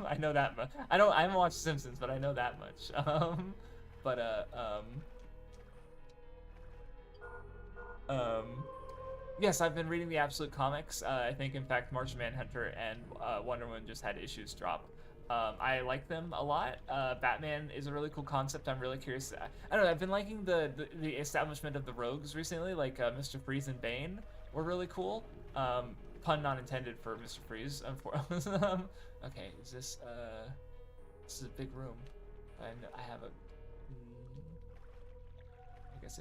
I know that much. I haven't watched Simpsons, but I know that much. But Yes, I've been reading the Absolute Comics. I think, in fact, Martian Manhunter and Wonder Woman just had issues drop. I like them a lot. Batman is a really cool concept. I'm really curious. I don't know. I've been liking the establishment of the rogues recently, like Mr. Freeze and Bane were really cool. Pun not intended for Mr. Freeze. Okay, this is a big room. I have a. I guess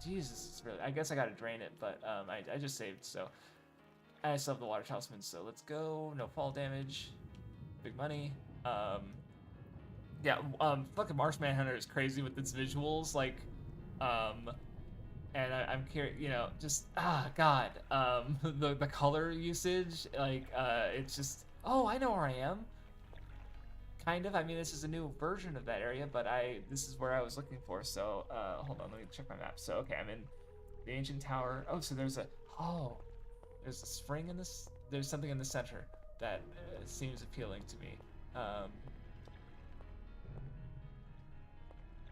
Jesus, it's really. I guess I gotta drain it, but I just saved, so I still have the water talisman. So let's go. No fall damage. Big money. Fucking Marsh Manhunter is crazy with its visuals, like, and I'm curious, God, the color usage, like, it's just. Oh, I know where I am. Kind of. I mean, this is a new version of that area, but this is where I was looking for. So, hold on, let me check my map. So, okay, I'm in the ancient tower. Oh, so there's a spring in this. There's something in the center that seems appealing to me.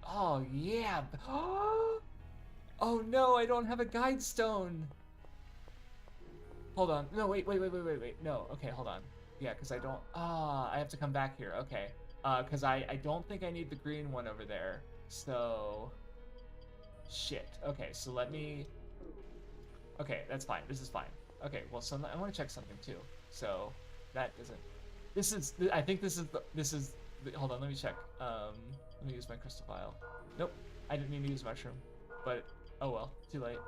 Oh yeah. Oh no, I don't have a guide stone. Hold on. No, wait. No. Okay, hold on. Yeah, because I don't. I have to come back here. Okay. Because I don't think I need the green one over there. So. Shit. Okay, so let me. Okay, that's fine. This is fine. Okay, well, so I want to check something too. So that doesn't. This is. I think this is. Hold on. Let me check. Let me use my crystal vial. Nope. I didn't mean to use mushroom, but oh well. Too late.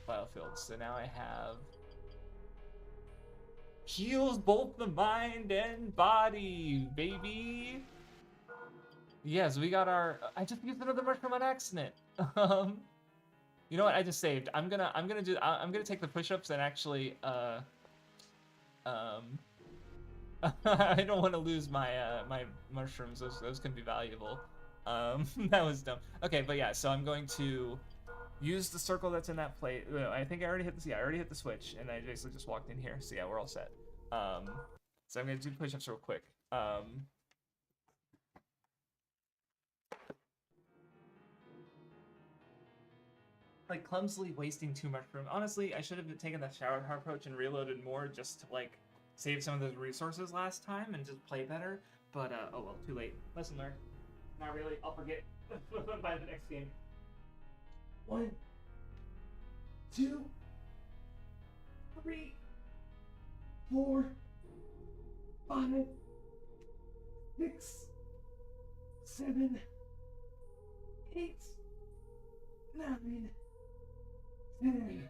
Vial filled. So now I have. Heals both the mind and body, baby. Yes, we got our. I just used another mushroom on accident. You know what? I just saved. I'm gonna take the push-ups and actually. I don't want to lose my my mushrooms. Those can be valuable. That was dumb. Okay, but yeah. So I'm going to use the circle that's in that plate. I think I already hit this. Yeah, I already hit the switch, and I basically just walked in here. So yeah, we're all set. So I'm gonna do push-ups real quick. Like clumsily wasting too much room. Honestly, I should have taken the shower approach and reloaded more just to like save some of those resources last time and just play better. But oh well, too late. Lesson learned. Not really. I'll forget by the next game. 1, 2, 3, 4, 5, 6, 7, 8, 9, 10.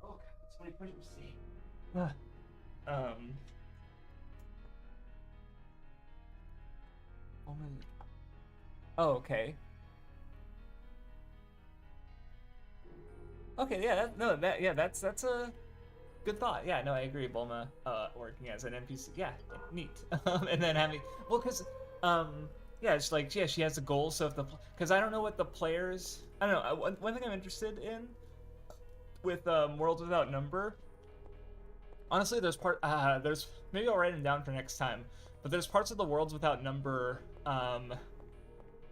Oh god, that's so many push-ups to see. Oh, okay. Okay, yeah, that's a good thought. Yeah, no, I agree. Bulma, working as an NPC, yeah, neat. And then having, well, cause, yeah, it's like, yeah, she has a goal. So if cause I don't know what the players, I don't know. One thing I'm interested in with Worlds Without Number. Honestly, there's maybe I'll write them down for next time. But there's parts of the Worlds Without Number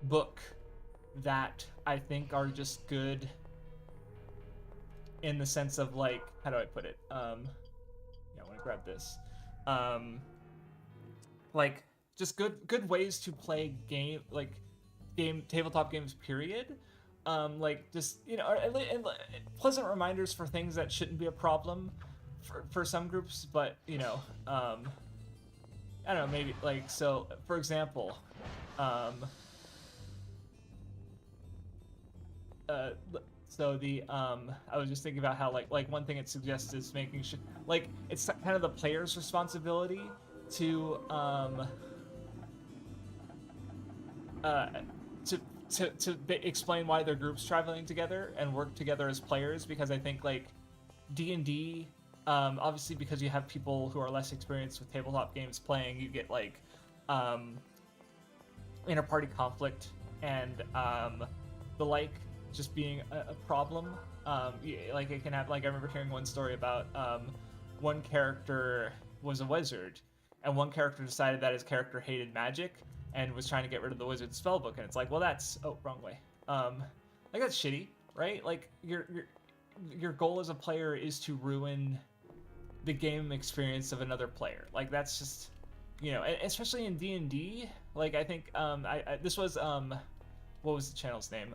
book that I think are just good in the sense of like, how do I put it? Yeah, I want to grab this. Like just good ways to play tabletop games. Period. Like just and pleasant reminders for things that shouldn't be a problem for some groups, but I don't know, maybe like, so for example, so the I was just thinking about how like one thing it suggests is making sure like it's kind of the player's responsibility to explain why their group's traveling together and work together as players, because I think like D&D, obviously because you have people who are less experienced with tabletop games playing, you get like inter-party conflict and the like just being a problem. Like it can have, like I remember hearing one story about one character was a wizard and one character decided that his character hated magic and was trying to get rid of the wizard's spellbook, and it's like, well, that's wrong way. Like that's shitty, right? Like your goal as a player is to ruin the game experience of another player. Like that's just, especially in D&D. Like I think this was what was the channel's name?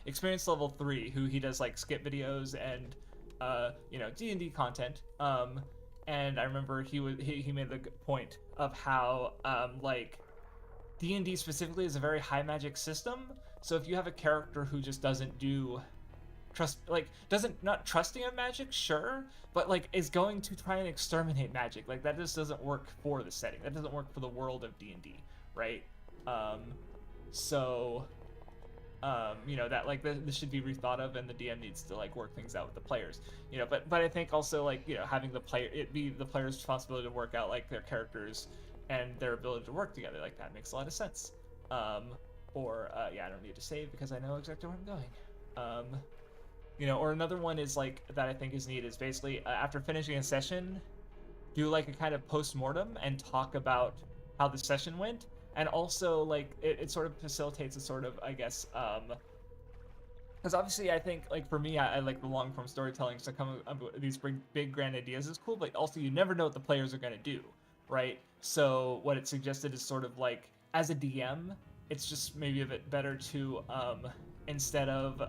Experience Level 3, who he does like skip videos and D&D content. And I remember he made the point of how like D&D specifically is a very high magic system. So if you have a character who just doesn't not trusting of magic, sure, but like is going to try and exterminate magic, like that just doesn't work for the setting. That doesn't work for the world of D&D, right? That like this should be rethought of, and the DM needs to like work things out with the players. But I think also like having the player's responsibility to work out like their characters and their ability to work together, like that makes a lot of sense. I don't need to save because I know exactly where I'm going. Or another one is like that I think is neat is basically after finishing a session, do like a kind of post-mortem and talk about how the session went. And also like it sort of facilitates a sort of, I guess, because obviously I think like for me, I like the long form storytelling, so come up with these big grand ideas is cool, but also you never know what the players are going to do, right? So what it suggested is sort of like, as a DM, it's just maybe a bit better to instead of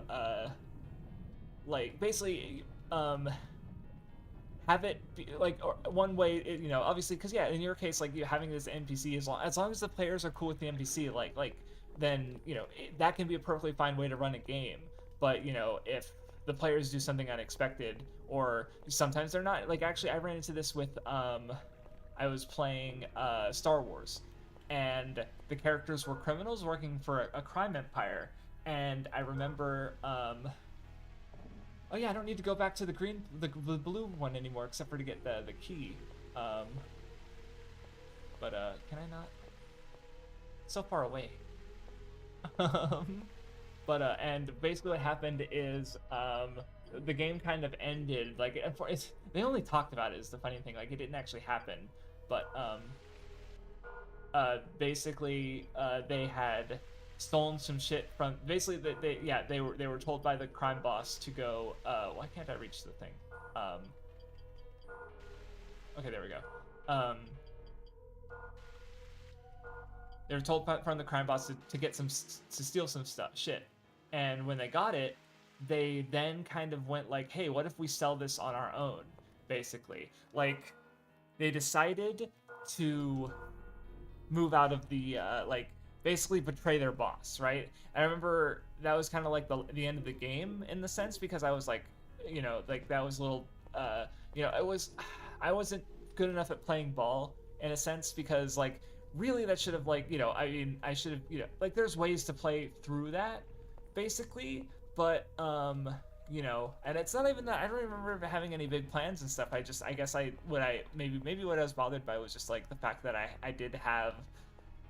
like basically have it be like, or one way, obviously, because yeah, in your case, like you having this NPC, as long as the players are cool with the NPC, like then that can be a perfectly fine way to run a game. But if the players do something unexpected, or sometimes they're not, like actually I ran into this with I was playing Star Wars, and the characters were criminals working for a crime empire, and I remember oh yeah, I don't need to go back to the blue one anymore, except for to get the key. Can I not? It's so far away. But and basically what happened is the game kind of ended like they only talked about it is the funny thing, like it didn't actually happen, but basically they had stolen some shit from basically they were told by the crime boss to go why can't I reach the thing, okay, there we go. They were told from the crime boss to get some to steal some shit, and when they got it, they then kind of went like, hey, what if we sell this on our own, basically. Like they decided to move out of the like basically betray their boss, right? I remember that was kind of like the end of the game in the sense, because I was like, you know, like that was a little you know, I wasn't good enough at playing ball in a sense, because like really that should have like, you know, I mean I should have, you know, like there's ways to play through that basically, but you know, and it's not even that I don't remember having any big plans and stuff. I guess maybe what I was bothered by was just like the fact that I did have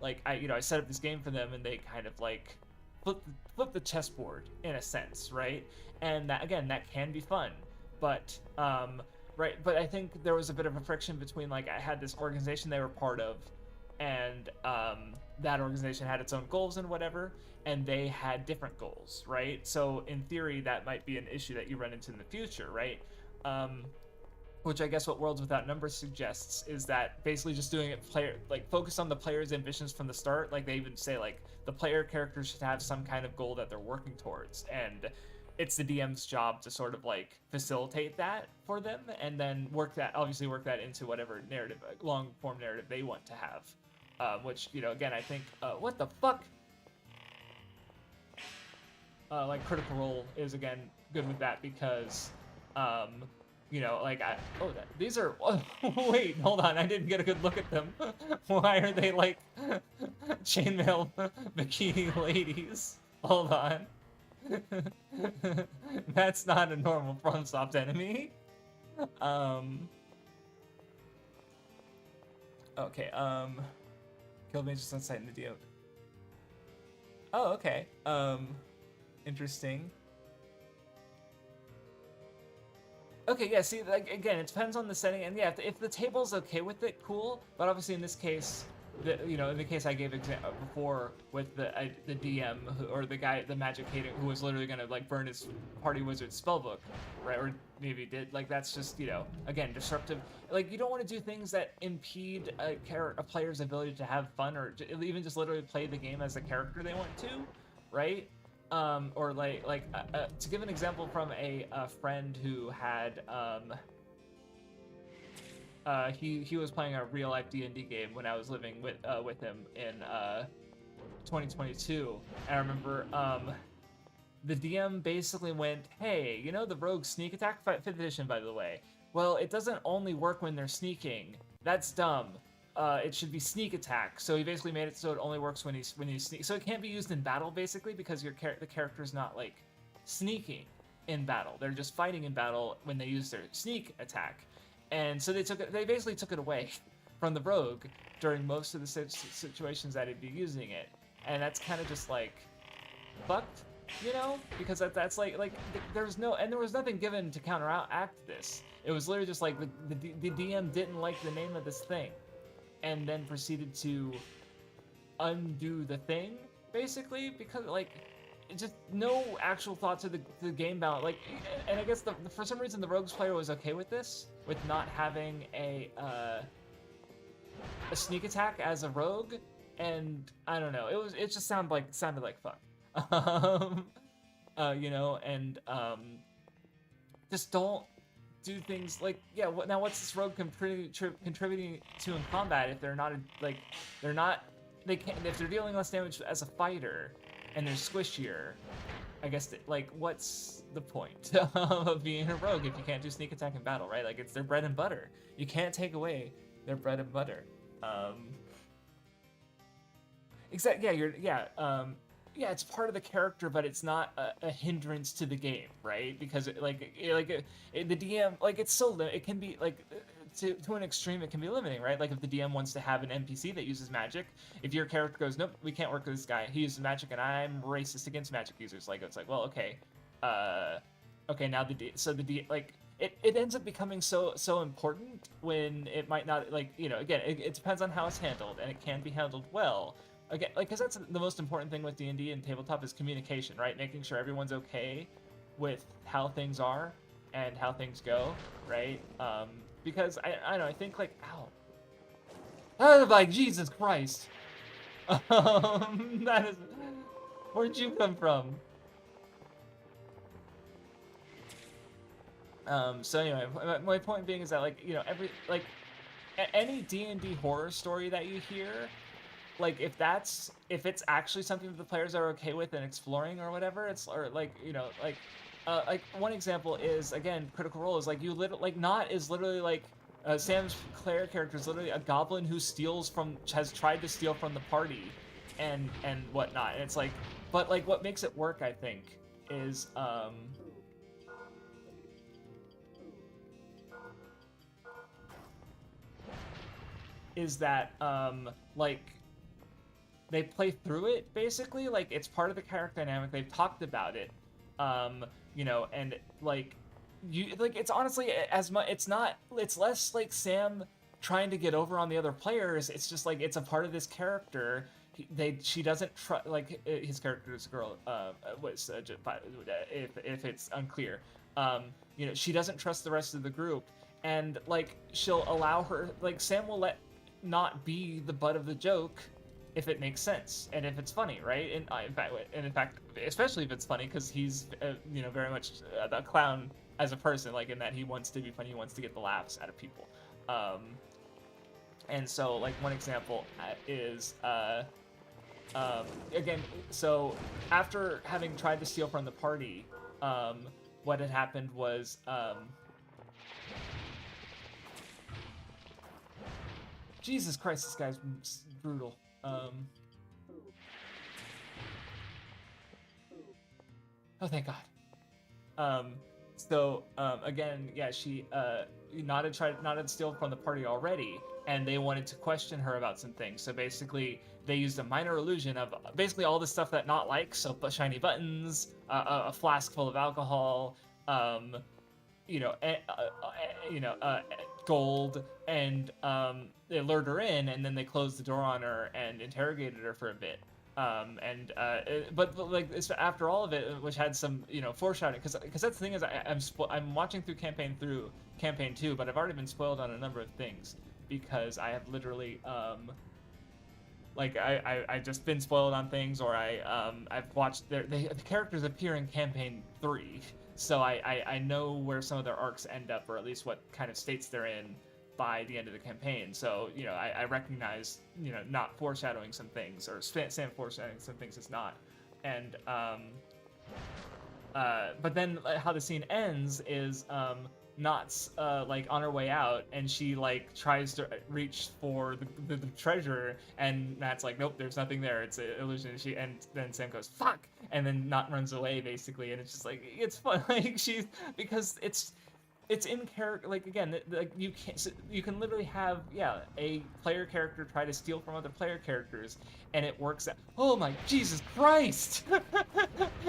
like I set up this game for them and they kind of like flip the chessboard in a sense, right? And that again, that can be fun, but right, but I think there was a bit of a friction between like I had this organization they were part of, and that organization had its own goals and whatever, and they had different goals, right? So in theory, that might be an issue that you run into in the future, right? Which I guess what Worlds Without Numbers suggests is that basically just doing it focus on the player's ambitions from the start. Like they even say like the player characters should have some kind of goal that they're working towards, and it's the DM's job to sort of like facilitate that for them, and then work that into whatever narrative, long form narrative they want to have. Which, you know, again, I think, what the fuck? Like Critical Role is again good with that because, you know, like these are. Wait, hold on, I didn't get a good look at them. Why are they like chainmail bikini ladies? Hold on. That's not a normal FromSoft enemy. Okay. Killed mages on site in the DO. Oh, okay. Interesting. Okay, yeah, see, like, again, it depends on the setting, and yeah, if the table's okay with it, cool, but obviously in this case, you know, in the case I gave before with the DM, or the guy, the magic hater, who was literally gonna, like, burn his party wizard spellbook, right, or maybe did, like, that's just, you know, again, disruptive. Like, you don't want to do things that impede a player's ability to have fun, or even just literally play the game as the character they want to, right? Or to give an example from a friend who had he was playing a real life D&D game when I was living with him in 2022. And I remember the DM basically went, "Hey, you know the rogue sneak attack, 5th edition, by the way. Well, it doesn't only work when they're sneaking. That's dumb. It should be sneak attack." So he basically made it so it only works when you sneak. So it can't be used in battle basically because the character's not like sneaking in battle. They're just fighting in battle when they use their sneak attack. And so they basically took it away from the rogue during most of the situations that he'd be using it. And that's kind of just like fucked, you know? Because that's like there was nothing given to counteract this. It was literally just like the DM didn't like the name of this thing, and then proceeded to undo the thing, basically, because like just no actual thought to the game balance. Like, and I guess for some reason the rogues player was okay with this, with not having a sneak attack as a rogue, and I don't know, it just sounded like fuck. You know, and just don't do things like, yeah, what's this rogue contributing to in combat if they're not if they're dealing less damage as a fighter and they're squishier? I guess like what's the point of being a rogue if you can't do sneak attack in battle, right? Like, it's their bread and butter. You can't take away their bread and butter. Yeah, it's part of the character, but it's not a hindrance to the game, right? Because the DM, like, it's so it can be like to an extreme, it can be limiting, right? Like if the DM wants to have an NPC that uses magic, if your character goes, nope, we can't work with this guy, he uses magic, and I'm racist against magic users, like it's like, well, okay, okay, now like it ends up becoming so important when it might not, like, you know, again, it depends on how it's handled, and it can be handled well. Again, like, because that's the most important thing with D&D and tabletop is communication, right? Making sure everyone's okay with how things are and how things go, right? Because I don't know, I think like, ow. Oh, like, Jesus Christ. That is, where'd you come from? So anyway, my point being is that, like, you know, any D&D horror story that you hear, like, if it's actually something that the players are okay with and exploring or whatever, it's, or like, you know, like one example is, again, Critical Role is like, Not is literally like, Sam's player character is literally a goblin who has tried to steal from the party and whatnot. And it's like, but like what makes it work, I think, is that like they play through it, basically, like it's part of the character dynamic, they've talked about it, you know, and like it's honestly as much, it's less like Sam trying to get over on the other players, it's just like it's a part of this character. She doesn't trust, like, his character is a girl, if it's unclear, you know, she doesn't trust the rest of the group, and like she'll allow her, like Sam will let not be the butt of the joke if it makes sense and if it's funny, right? And in fact, especially if it's funny, because he's you know, very much a clown as a person, like in that he wants to be funny, he wants to get the laughs out of people. And so like one example is again, so after having tried to steal from the party, what had happened was Jesus Christ, this guy's brutal. Oh, thank God. Again, yeah, she not had steal from the party already, and they wanted to question her about some things. So basically, they used a minor illusion of basically all the stuff that Not likes, so shiny buttons, a flask full of alcohol, you know, gold, and they lured her in, and then they closed the door on her and interrogated her for a bit. But like after all of it, which had some, you know, foreshadowing, because that's the thing is I'm watching through campaign 2, but I've already been spoiled on a number of things because I have literally like I just been spoiled on things, or I've watched the characters appear in campaign 3, so I know where some of their arcs end up, or at least what kind of states they're in by the end of the campaign. So, you know, I recognize, you know, not foreshadowing some things, or Sam foreshadowing some things is not. And but then how the scene ends is Not's like on her way out, and she like tries to reach for the treasure, and Matt's like, nope, there's nothing there, it's an illusion. And then Sam goes, fuck, and then Not runs away, basically. And it's just like, it's fun, like because it's in character, like, again, like you can literally have, yeah, a player character try to steal from other player characters, and it works out. Oh my Jesus Christ!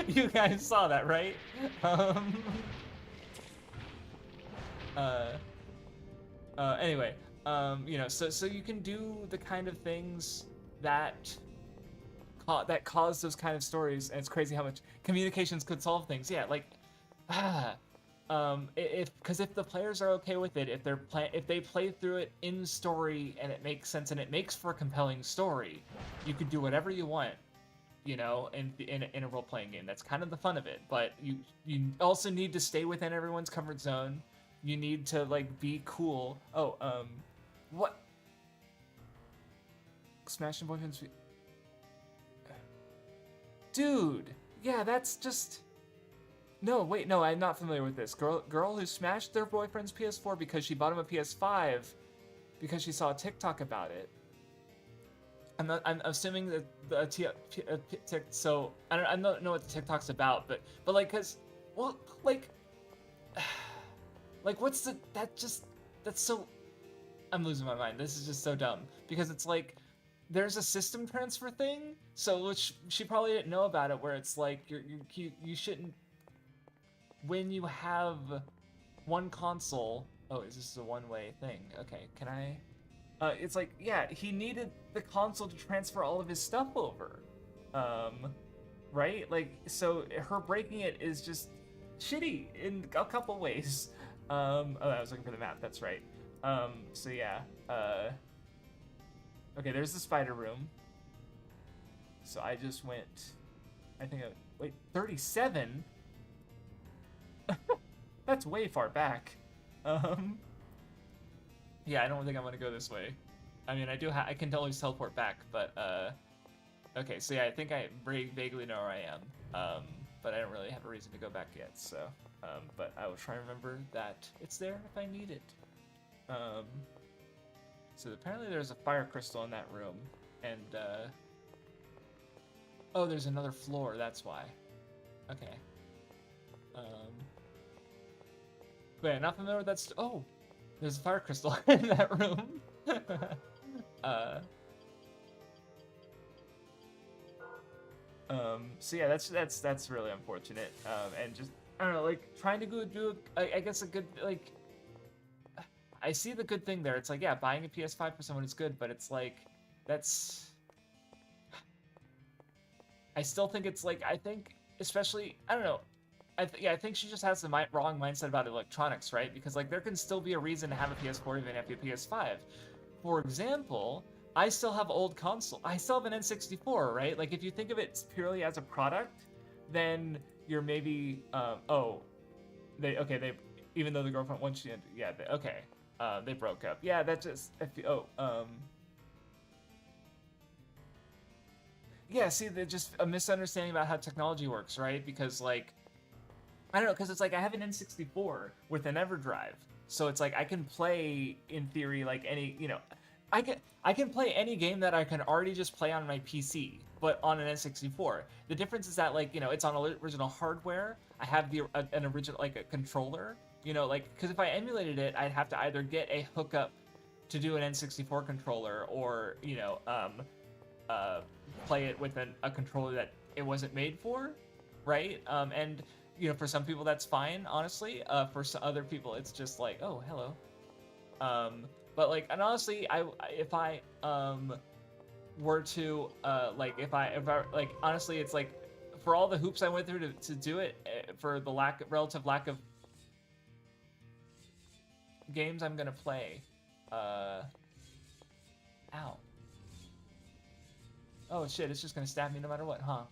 You guys saw that, right? Anyway, you know, so you can do the kind of things that cause those kind of stories, and it's crazy how much communications could solve things. Yeah, like, if the players are okay with it, if they play through it in story and it makes sense and it makes for a compelling story, you could do whatever you want, you know, in a role-playing game. That's kind of the fun of it. But you also need to stay within everyone's comfort zone. You need to like be cool. Oh, what? Smashing boyfriends. Dude, yeah, that's just. No, wait, no, I'm not familiar with this. Girl who smashed their boyfriend's PS4 because she bought him a PS5 because she saw a TikTok about it. I'm assuming that so I don't know what the TikTok's about, but like, cause, well, like, like what's that's so I'm losing my mind. This is just so dumb because it's like there's a system transfer thing, so which she probably didn't know about it. Where it's like you shouldn't when you have one console. Oh, is this a one-way thing? Okay, can I? It's like yeah, he needed the console to transfer all of his stuff over, right? Like so her breaking it is just shitty in a couple ways. Oh, I was looking for the map. That's right. So yeah. Okay, there's the spider room. So I just went. I think. Wait, 37. That's way far back. Um. Yeah, I don't think I'm gonna go this way. I mean, I can always teleport back, but okay. So yeah, I think I vaguely know where I am. But I don't really have a reason to go back yet. So, but I will try and remember that it's there if I need it. So apparently there's a fire crystal in that room, and oh, there's another floor. That's why. Okay. But yeah, not familiar with that. Oh, there's a fire crystal in that room. So yeah, that's really unfortunate. And just I don't know, like trying to go do I guess a good like. I see the good thing there. It's like yeah, buying a PS5 for someone is good, but it's like that's. I still think it's like I think especially I don't know. I think she just has the wrong mindset about electronics, right? Because like there can still be a reason to have a PS4 even if you have a PS5. For example, I still have old console. I still have an N64, right? Like if you think of it purely as a product, then you're maybe oh, they even though the girlfriend once she yeah they broke up. Yeah, that just yeah. See, they're just a misunderstanding about how technology works, right? Because like I don't know, because it's like I have an N64 with an EverDrive, so it's like I can play in theory like any I can play any game that I can already just play on my PC, but on an N64. The difference is that like it's on original hardware. I have an original like a controller, like because if I emulated it, I'd have to either get a hookup to do an N64 controller or play it with a controller that it wasn't made for, right? And for some people that's fine, honestly. For some other people, it's just like, oh, hello. But like, and honestly, if I were to like, if I like, honestly, it's like, for all the hoops I went through to do it, for the relative lack of games I'm gonna play. Ow. Oh shit! It's just gonna stab me no matter what, huh?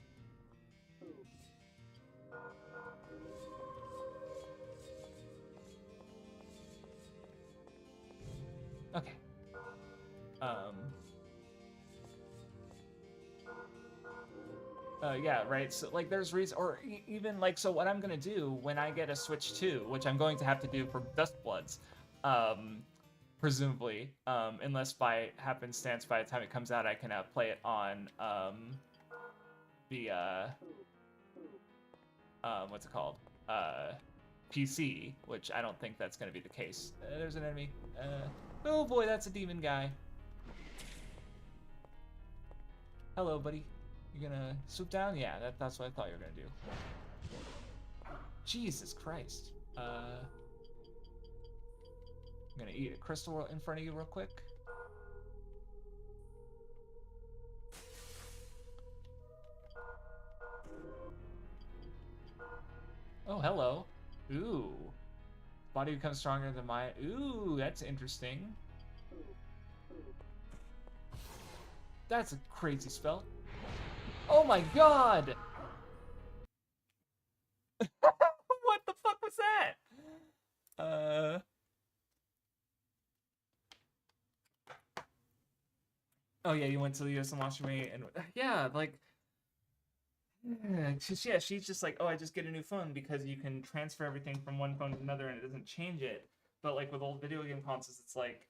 Okay. Yeah, right. So like, there's reason, or even like, so what I'm gonna do when I get a Switch 2, which I'm going to have to do for Dustbloods, presumably, unless by happenstance by the time it comes out I can play it on the what's it called? PC, which I don't think that's gonna be the case. There's an enemy. Oh boy, that's a demon guy. Hello, buddy. You're gonna swoop down? Yeah, that's what I thought you were gonna do. Jesus Christ. I'm gonna eat a crystal in front of you real quick. Oh, hello. Ooh. Body becomes stronger than my... Ooh, that's interesting. That's a crazy spell. Oh my god! What the fuck was that? Oh yeah, you went to the US and watched me, and yeah, like... Yeah, she's just like, oh, I just get a new phone because you can transfer everything from one phone to another and it doesn't change it. But like with old video game consoles, it's like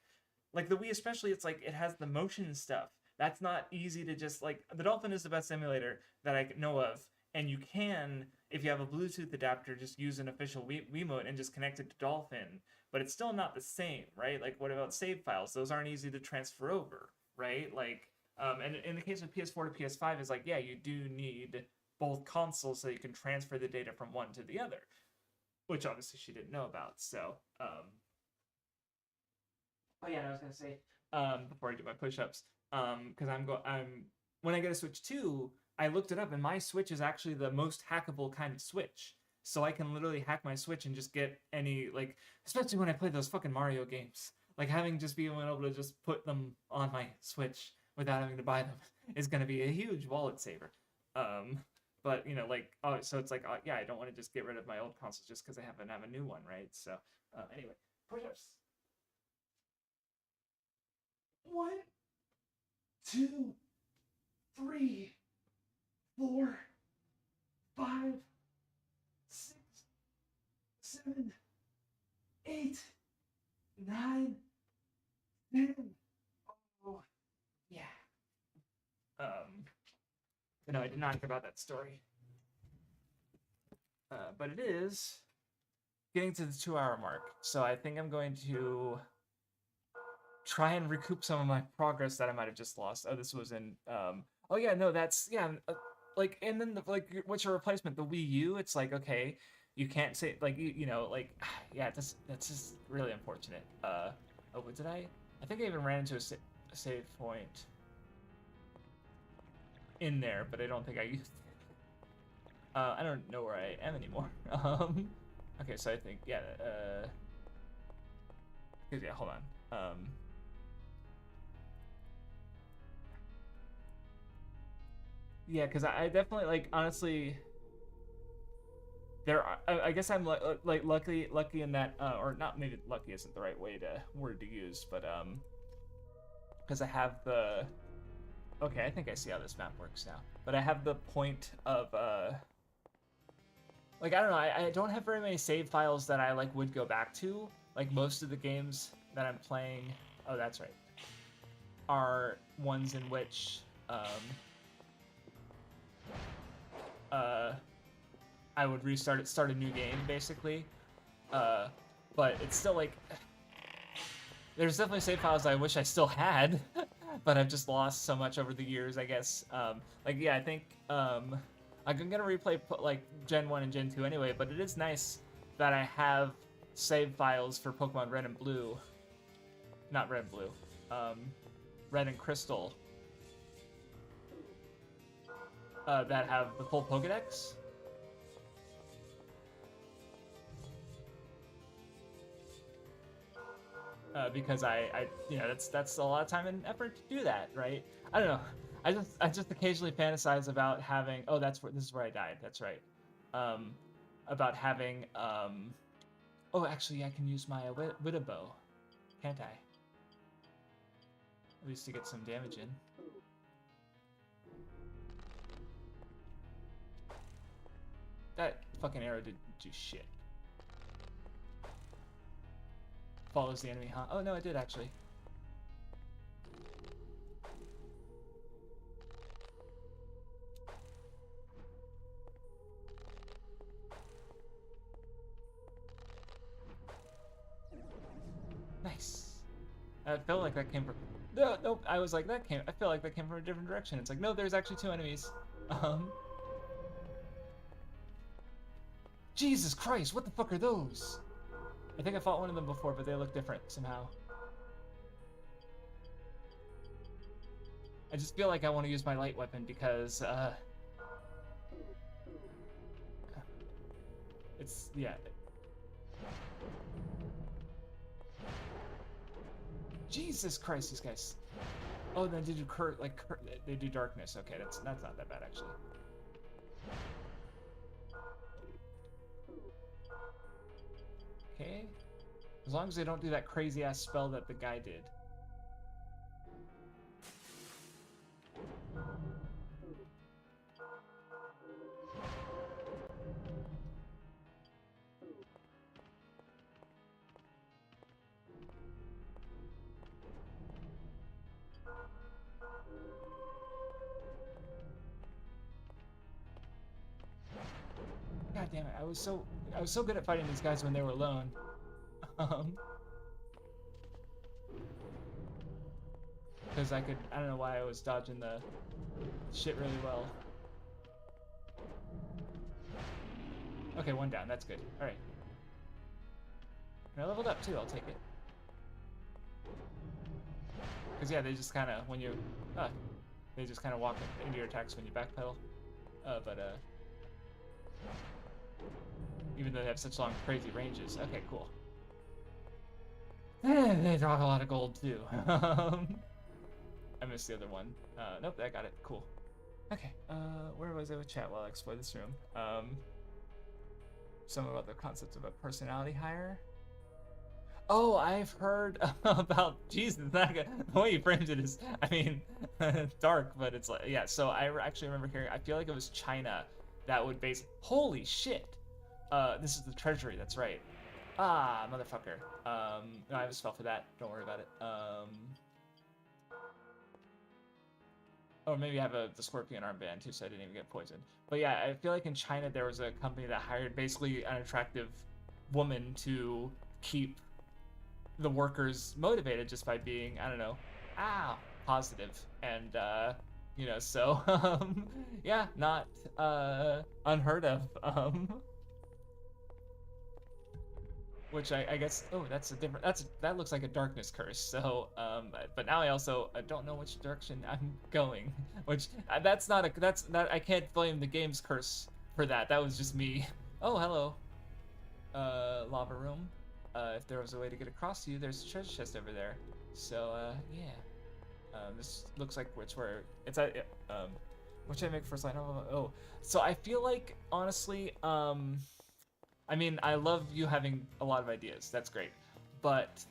the Wii especially, it's like it has the motion stuff. That's not easy to just like. The Dolphin is the best emulator that I know of, and you can, if you have a Bluetooth adapter, just use an official Wiimote and just connect it to Dolphin. but it's still not the same, right? Like, what about save files? Those aren't easy to transfer over, right? Like, and in the case of PS4 to PS5, is like, yeah, you do need both consoles so you can transfer the data from one to the other, which obviously she didn't know about. So, oh yeah, and I was gonna say, before I do my push-ups, because I'm when I get a Switch 2, I looked it up, and my Switch is actually the most hackable kind of Switch. So I can literally hack my Switch and just get any, like, especially when I play those fucking Mario games. Like, having just being able to just put them on my Switch without having to buy them is gonna be a huge wallet saver. Um, but you know, like, oh, so it's like, yeah, I don't want to just get rid of my old console just because I happen to have a new one, right? So, anyway, push-ups. 1, 2, 3, 4, 5, 6, 7, 8, 9, 10. Oh, yeah. No, I did not hear about that story. But it is getting to the 2 hour mark. So I think I'm going to try and recoup some of my progress that I might have just lost. Oh, this was in, oh yeah, no, that's, yeah, like, and then, like, what's your replacement? The Wii U? It's like, okay, you can't say, like, you know, like, yeah, that's just really unfortunate. Oh, what did I think I even ran into a save point in there, but I don't think I used it. I don't know where I am anymore. Okay, so I think, yeah, yeah, hold on. Yeah, because I definitely, like, honestly, there are, I guess I'm like lucky in that, or not, maybe lucky isn't the right word to use, but because I have the, okay, I think I see how this map works now, but I have the point of like, I don't know, I don't have very many save files that I like would go back to. Like, most of the games that I'm playing, oh, that's right, are ones in which I would start a new game, basically. But it's still like, there's definitely save files I wish I still had, but I've just lost so much over the years, I guess. Like, yeah, I think I'm gonna replay like Gen 1 and Gen 2 anyway, but it is nice that I have save files for Pokemon Red and Blue. Not Red and Blue. Red and Crystal. That have the full Pokedex. Because I you know, that's a lot of time and effort to do that, right? I don't know. I just occasionally fantasize about having, oh, this is where I died. That's right. About having oh, actually, I can use my Widow Bow, can't I? At least to get some damage in. That fucking arrow didn't do shit. Follows the enemy, huh? Oh, no, it did, actually. Nice. I felt like that came from... No, nope, I was like, I feel like that came from a different direction. It's like, no, there's actually 2 enemies. Jesus Christ, what the fuck are those? I think I fought one of them before, but they look different somehow. I just feel like I want to use my light weapon because, it's, yeah. Jesus Christ, these guys. Oh, then they do they do darkness. Okay, that's not that bad, actually. Okay. As long as they don't do that crazy ass spell that the guy did. God damn it! I was so good at fighting these guys when they were alone. Because I don't know why I was dodging the shit really well. Okay, one down, that's good. All right. And I leveled up too, I'll take it. Because yeah, they just kind of, when you, they just kind of walk into your attacks when you backpedal. Even though they have such long, crazy ranges. Okay, cool. They drop a lot of gold too. I missed the other one. Nope, I got it. Cool. Okay, where was I with chat while I explored this room? Some about the concept of a personality hire. Oh, I've heard about Jesus. The way you framed it is, I mean, dark, but it's like, yeah. So I actually remember hearing. I feel like it was China that would base. Holy shit! This is the treasury. That's right. Ah, motherfucker. No, I have a spell for that. Don't worry about it. Or maybe I have the scorpion armband too, so I didn't even get poisoned. But yeah, I feel like in China there was a company that hired basically an attractive woman to keep the workers motivated just by being, I don't know, positive. And you know, so yeah, not unheard of. Which I guess, oh, that's a different, that looks like a darkness curse. So but now I also don't know which direction I'm going. Which that's not I can't blame the game's curse for that. That was just me. Oh, hello. Lava room. If there was a way to get across to you, there's a treasure chest over there. So yeah. This looks like which I make first line. Oh, so I feel like honestly, I mean, I love you having a lot of ideas. That's great. But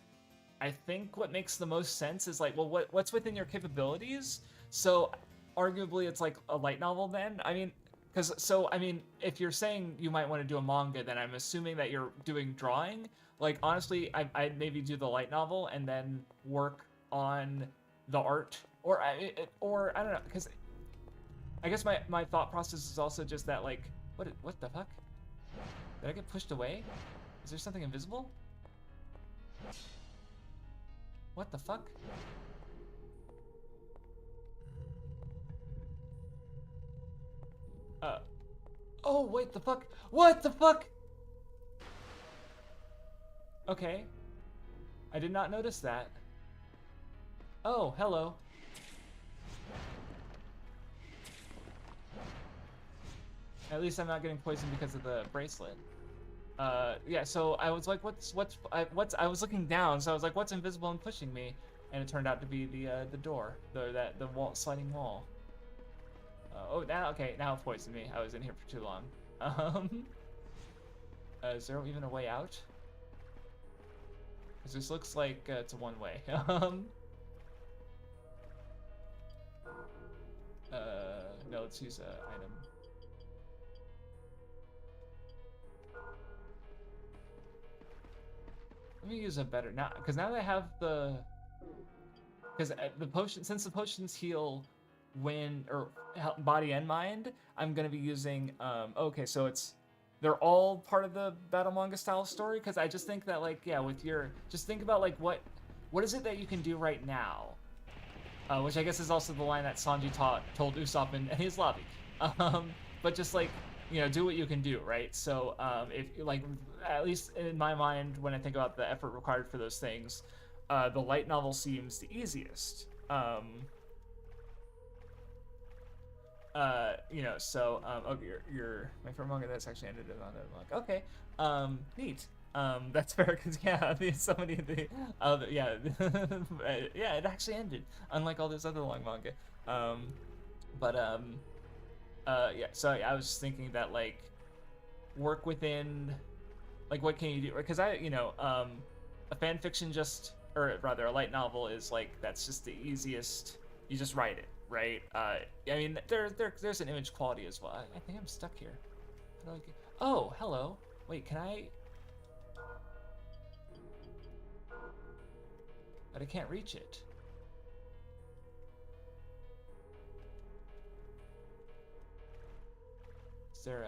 I think what makes the most sense is like, well, what's within your capabilities? So arguably it's like a light novel then. I mean, I mean, if you're saying you might want to do a manga, then I'm assuming that you're doing drawing. Like, honestly, I'd maybe do the light novel and then work on the art. Or I don't know, because I guess my thought process is also just that, like, what the fuck? Did I get pushed away? Is there something invisible? What the fuck? Oh, wait, the fuck? What the fuck? Okay. I did not notice that. Oh, hello. At least I'm not getting poisoned because of the bracelet. Yeah, so I was like, I was looking down, so I was like, what's invisible and pushing me? And it turned out to be the door, the wall, sliding wall. Oh, now, okay, now it poisoned me. I was in here for too long. Is there even a way out? Because this looks like it's a one-way. No, let's use an item. Let me use a better now, because now that I have because the potion, since the potions heal body and mind, I'm gonna be using okay, so they're all part of the battle manga style story, because I just think that, like, yeah, just think about like what is it that you can do right now, which I guess is also the line that Sanji told Usopp in his lobby, but just like, you know, do what you can do, right? So if, like, at least in my mind, when I think about the effort required for those things, the light novel seems the easiest. You know, so oh, you're my favorite manga that's actually ended on it. I'm like, okay, neat. That's fair, because yeah, so many of the other, yeah, yeah, it actually ended, unlike all those other long manga. Yeah, so I was just thinking that, like, work within, like, what can you do? Because you know, a fan fiction or rather a light novel is like, that's just the easiest. You just write it, right? I mean, there's an image quality as well. I think I'm stuck here. Oh, hello. Wait, can I? But I can't reach it. Is there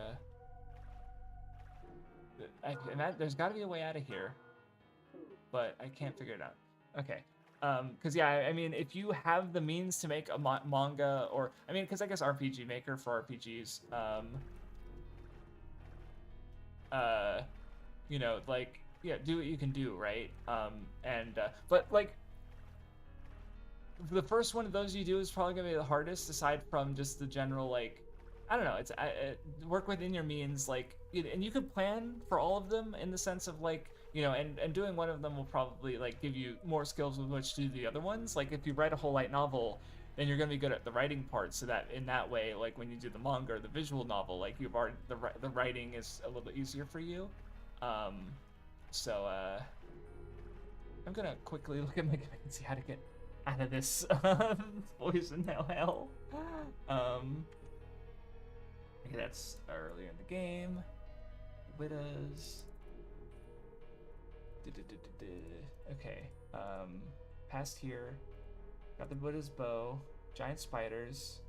there's got to be a way out of here. but I can't figure it out. Okay. Because yeah, I mean, if you have the means to make a manga, or I mean, because I guess RPG Maker for RPGs, you know, like, yeah, do what you can do, right? But like, the first one of those you do is probably gonna be the hardest, aside from just the general, like, I don't know, it's work within your means, like, and you could plan for all of them in the sense of, like, you know, and doing one of them will probably, like, give you more skills with which to do the other ones. Like, if you write a whole light novel, then you're gonna be good at the writing part, so that in that way, like, when you do the manga or the visual novel, like, you've already, the writing is a little bit easier for you. Um, I'm gonna quickly look at my guide and see how to get out of this poison hell. Okay, that's earlier in the game. Widows. Okay, past here. Got the Buddha's bow, giant spiders.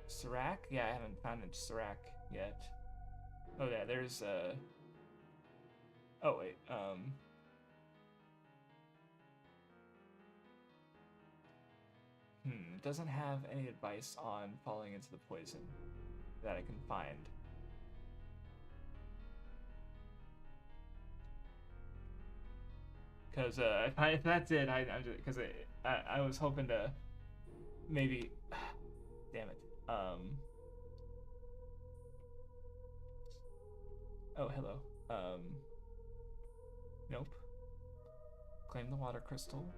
Serac? Yeah, I haven't found a Serac yet. Oh yeah, there's oh wait, doesn't have any advice on falling into the poison that I can find. Because if that's it, I'm just, because I was hoping to maybe, damn it. Oh, hello. Nope. Claim the water crystal.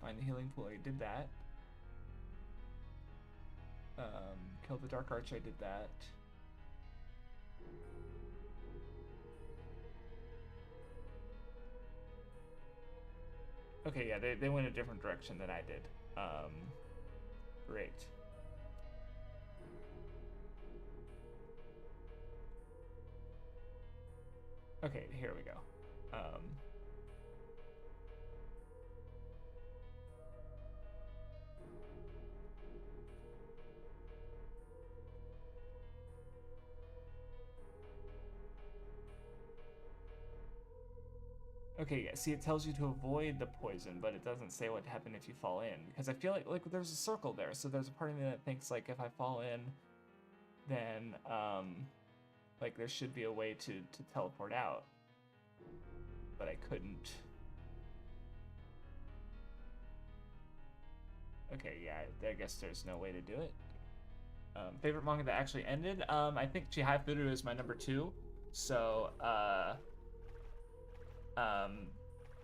Find the healing pool. I did that. Kill the dark arch. I did that. Okay, yeah, they went a different direction than I did. Great. Okay, here we go. Okay, yeah, see, it tells you to avoid the poison, but it doesn't say what happened if you fall in. Because I feel like there's a circle there, so there's a part of me that thinks, like, if I fall in, then, like, there should be a way to teleport out. But I couldn't. Okay, yeah, I guess there's no way to do it. Favorite manga that actually ended? I think Chihai Furu is my number 2. So,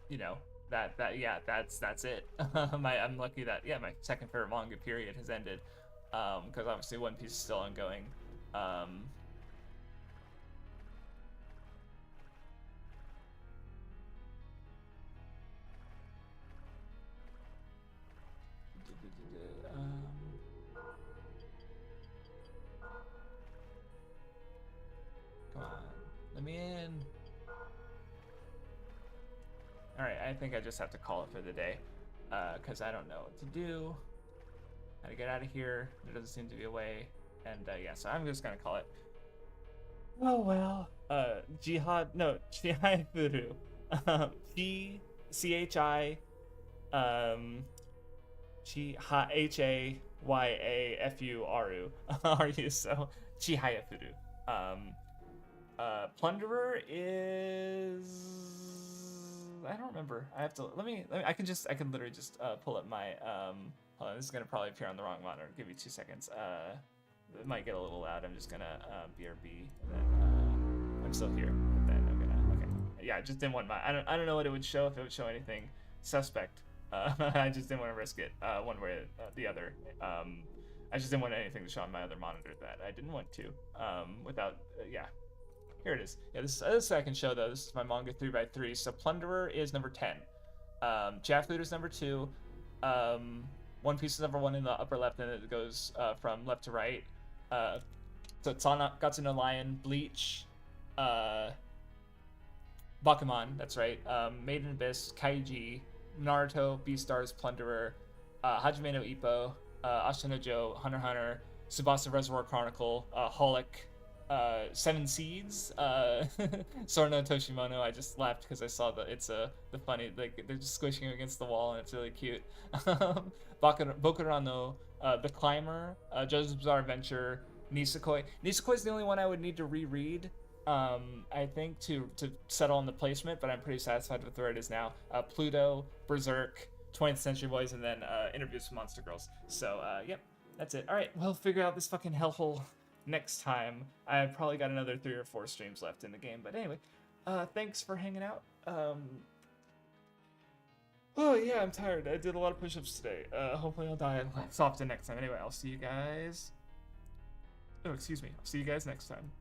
you know, yeah, that's it. I'm lucky that, yeah, my second favorite manga period has ended. Because obviously One Piece is still ongoing. Come on, let me in. Alright, I think I just have to call it for the day, because I don't know what to do, how to get out of here. There doesn't seem to be a way, and yeah, so I'm just gonna call it. Oh well. Chihai Furu. Chi, Hayafuru. So Chihai Furu. Plunderer is, I don't remember. I have to I can literally just pull up my hold on, this is gonna probably appear on the wrong monitor. Give me 2 seconds. It might get a little loud. I'm just gonna BRB, and then I'm still here. But then I'm gonna, okay. Yeah, I just didn't want my, I don't know what it would show, if it would show anything suspect. I just didn't want to risk it one way or the other. I just didn't want anything to show on my other monitor that I didn't want to without yeah. Here it is. Yeah, this I can show though. This is my manga 3x3. So Plunderer is number 10. Jafflude is number 2. One Piece is number 1 in the upper left, and it goes from left to right. So it's on Gatsu no Lion, Bleach, Bakuman, that's right. Maiden Abyss, Kaiji, Naruto, Beastars, Plunderer, Hajime no Ippo, Ashita no Joe, Hunter x Hunter, Tsubasa Reservoir Chronicle, Holic, Seven Seeds, Sora no Toshimono. I just laughed because I saw that it's the funny, like they're just squishing him against the wall and it's really cute. Bokuran no The Climber, JoJo's Bizarre Adventure, Nisekoi. Nisekoi is the only one I would need to reread. I think to settle on the placement, but I'm pretty satisfied with where it is now. Pluto, Berserk, 20th Century Boys, and then Interviews with Monster Girls. So yep, that's it. All right, we'll figure out this fucking hellhole next time. I've probably got another 3 or 4 streams left in the game, but anyway, thanks for hanging out. Oh yeah, I'm tired. I did a lot of push-ups today. Hopefully I'll die less often next time. Anyway, I'll see you guys. Oh, excuse me. I'll see you guys next time.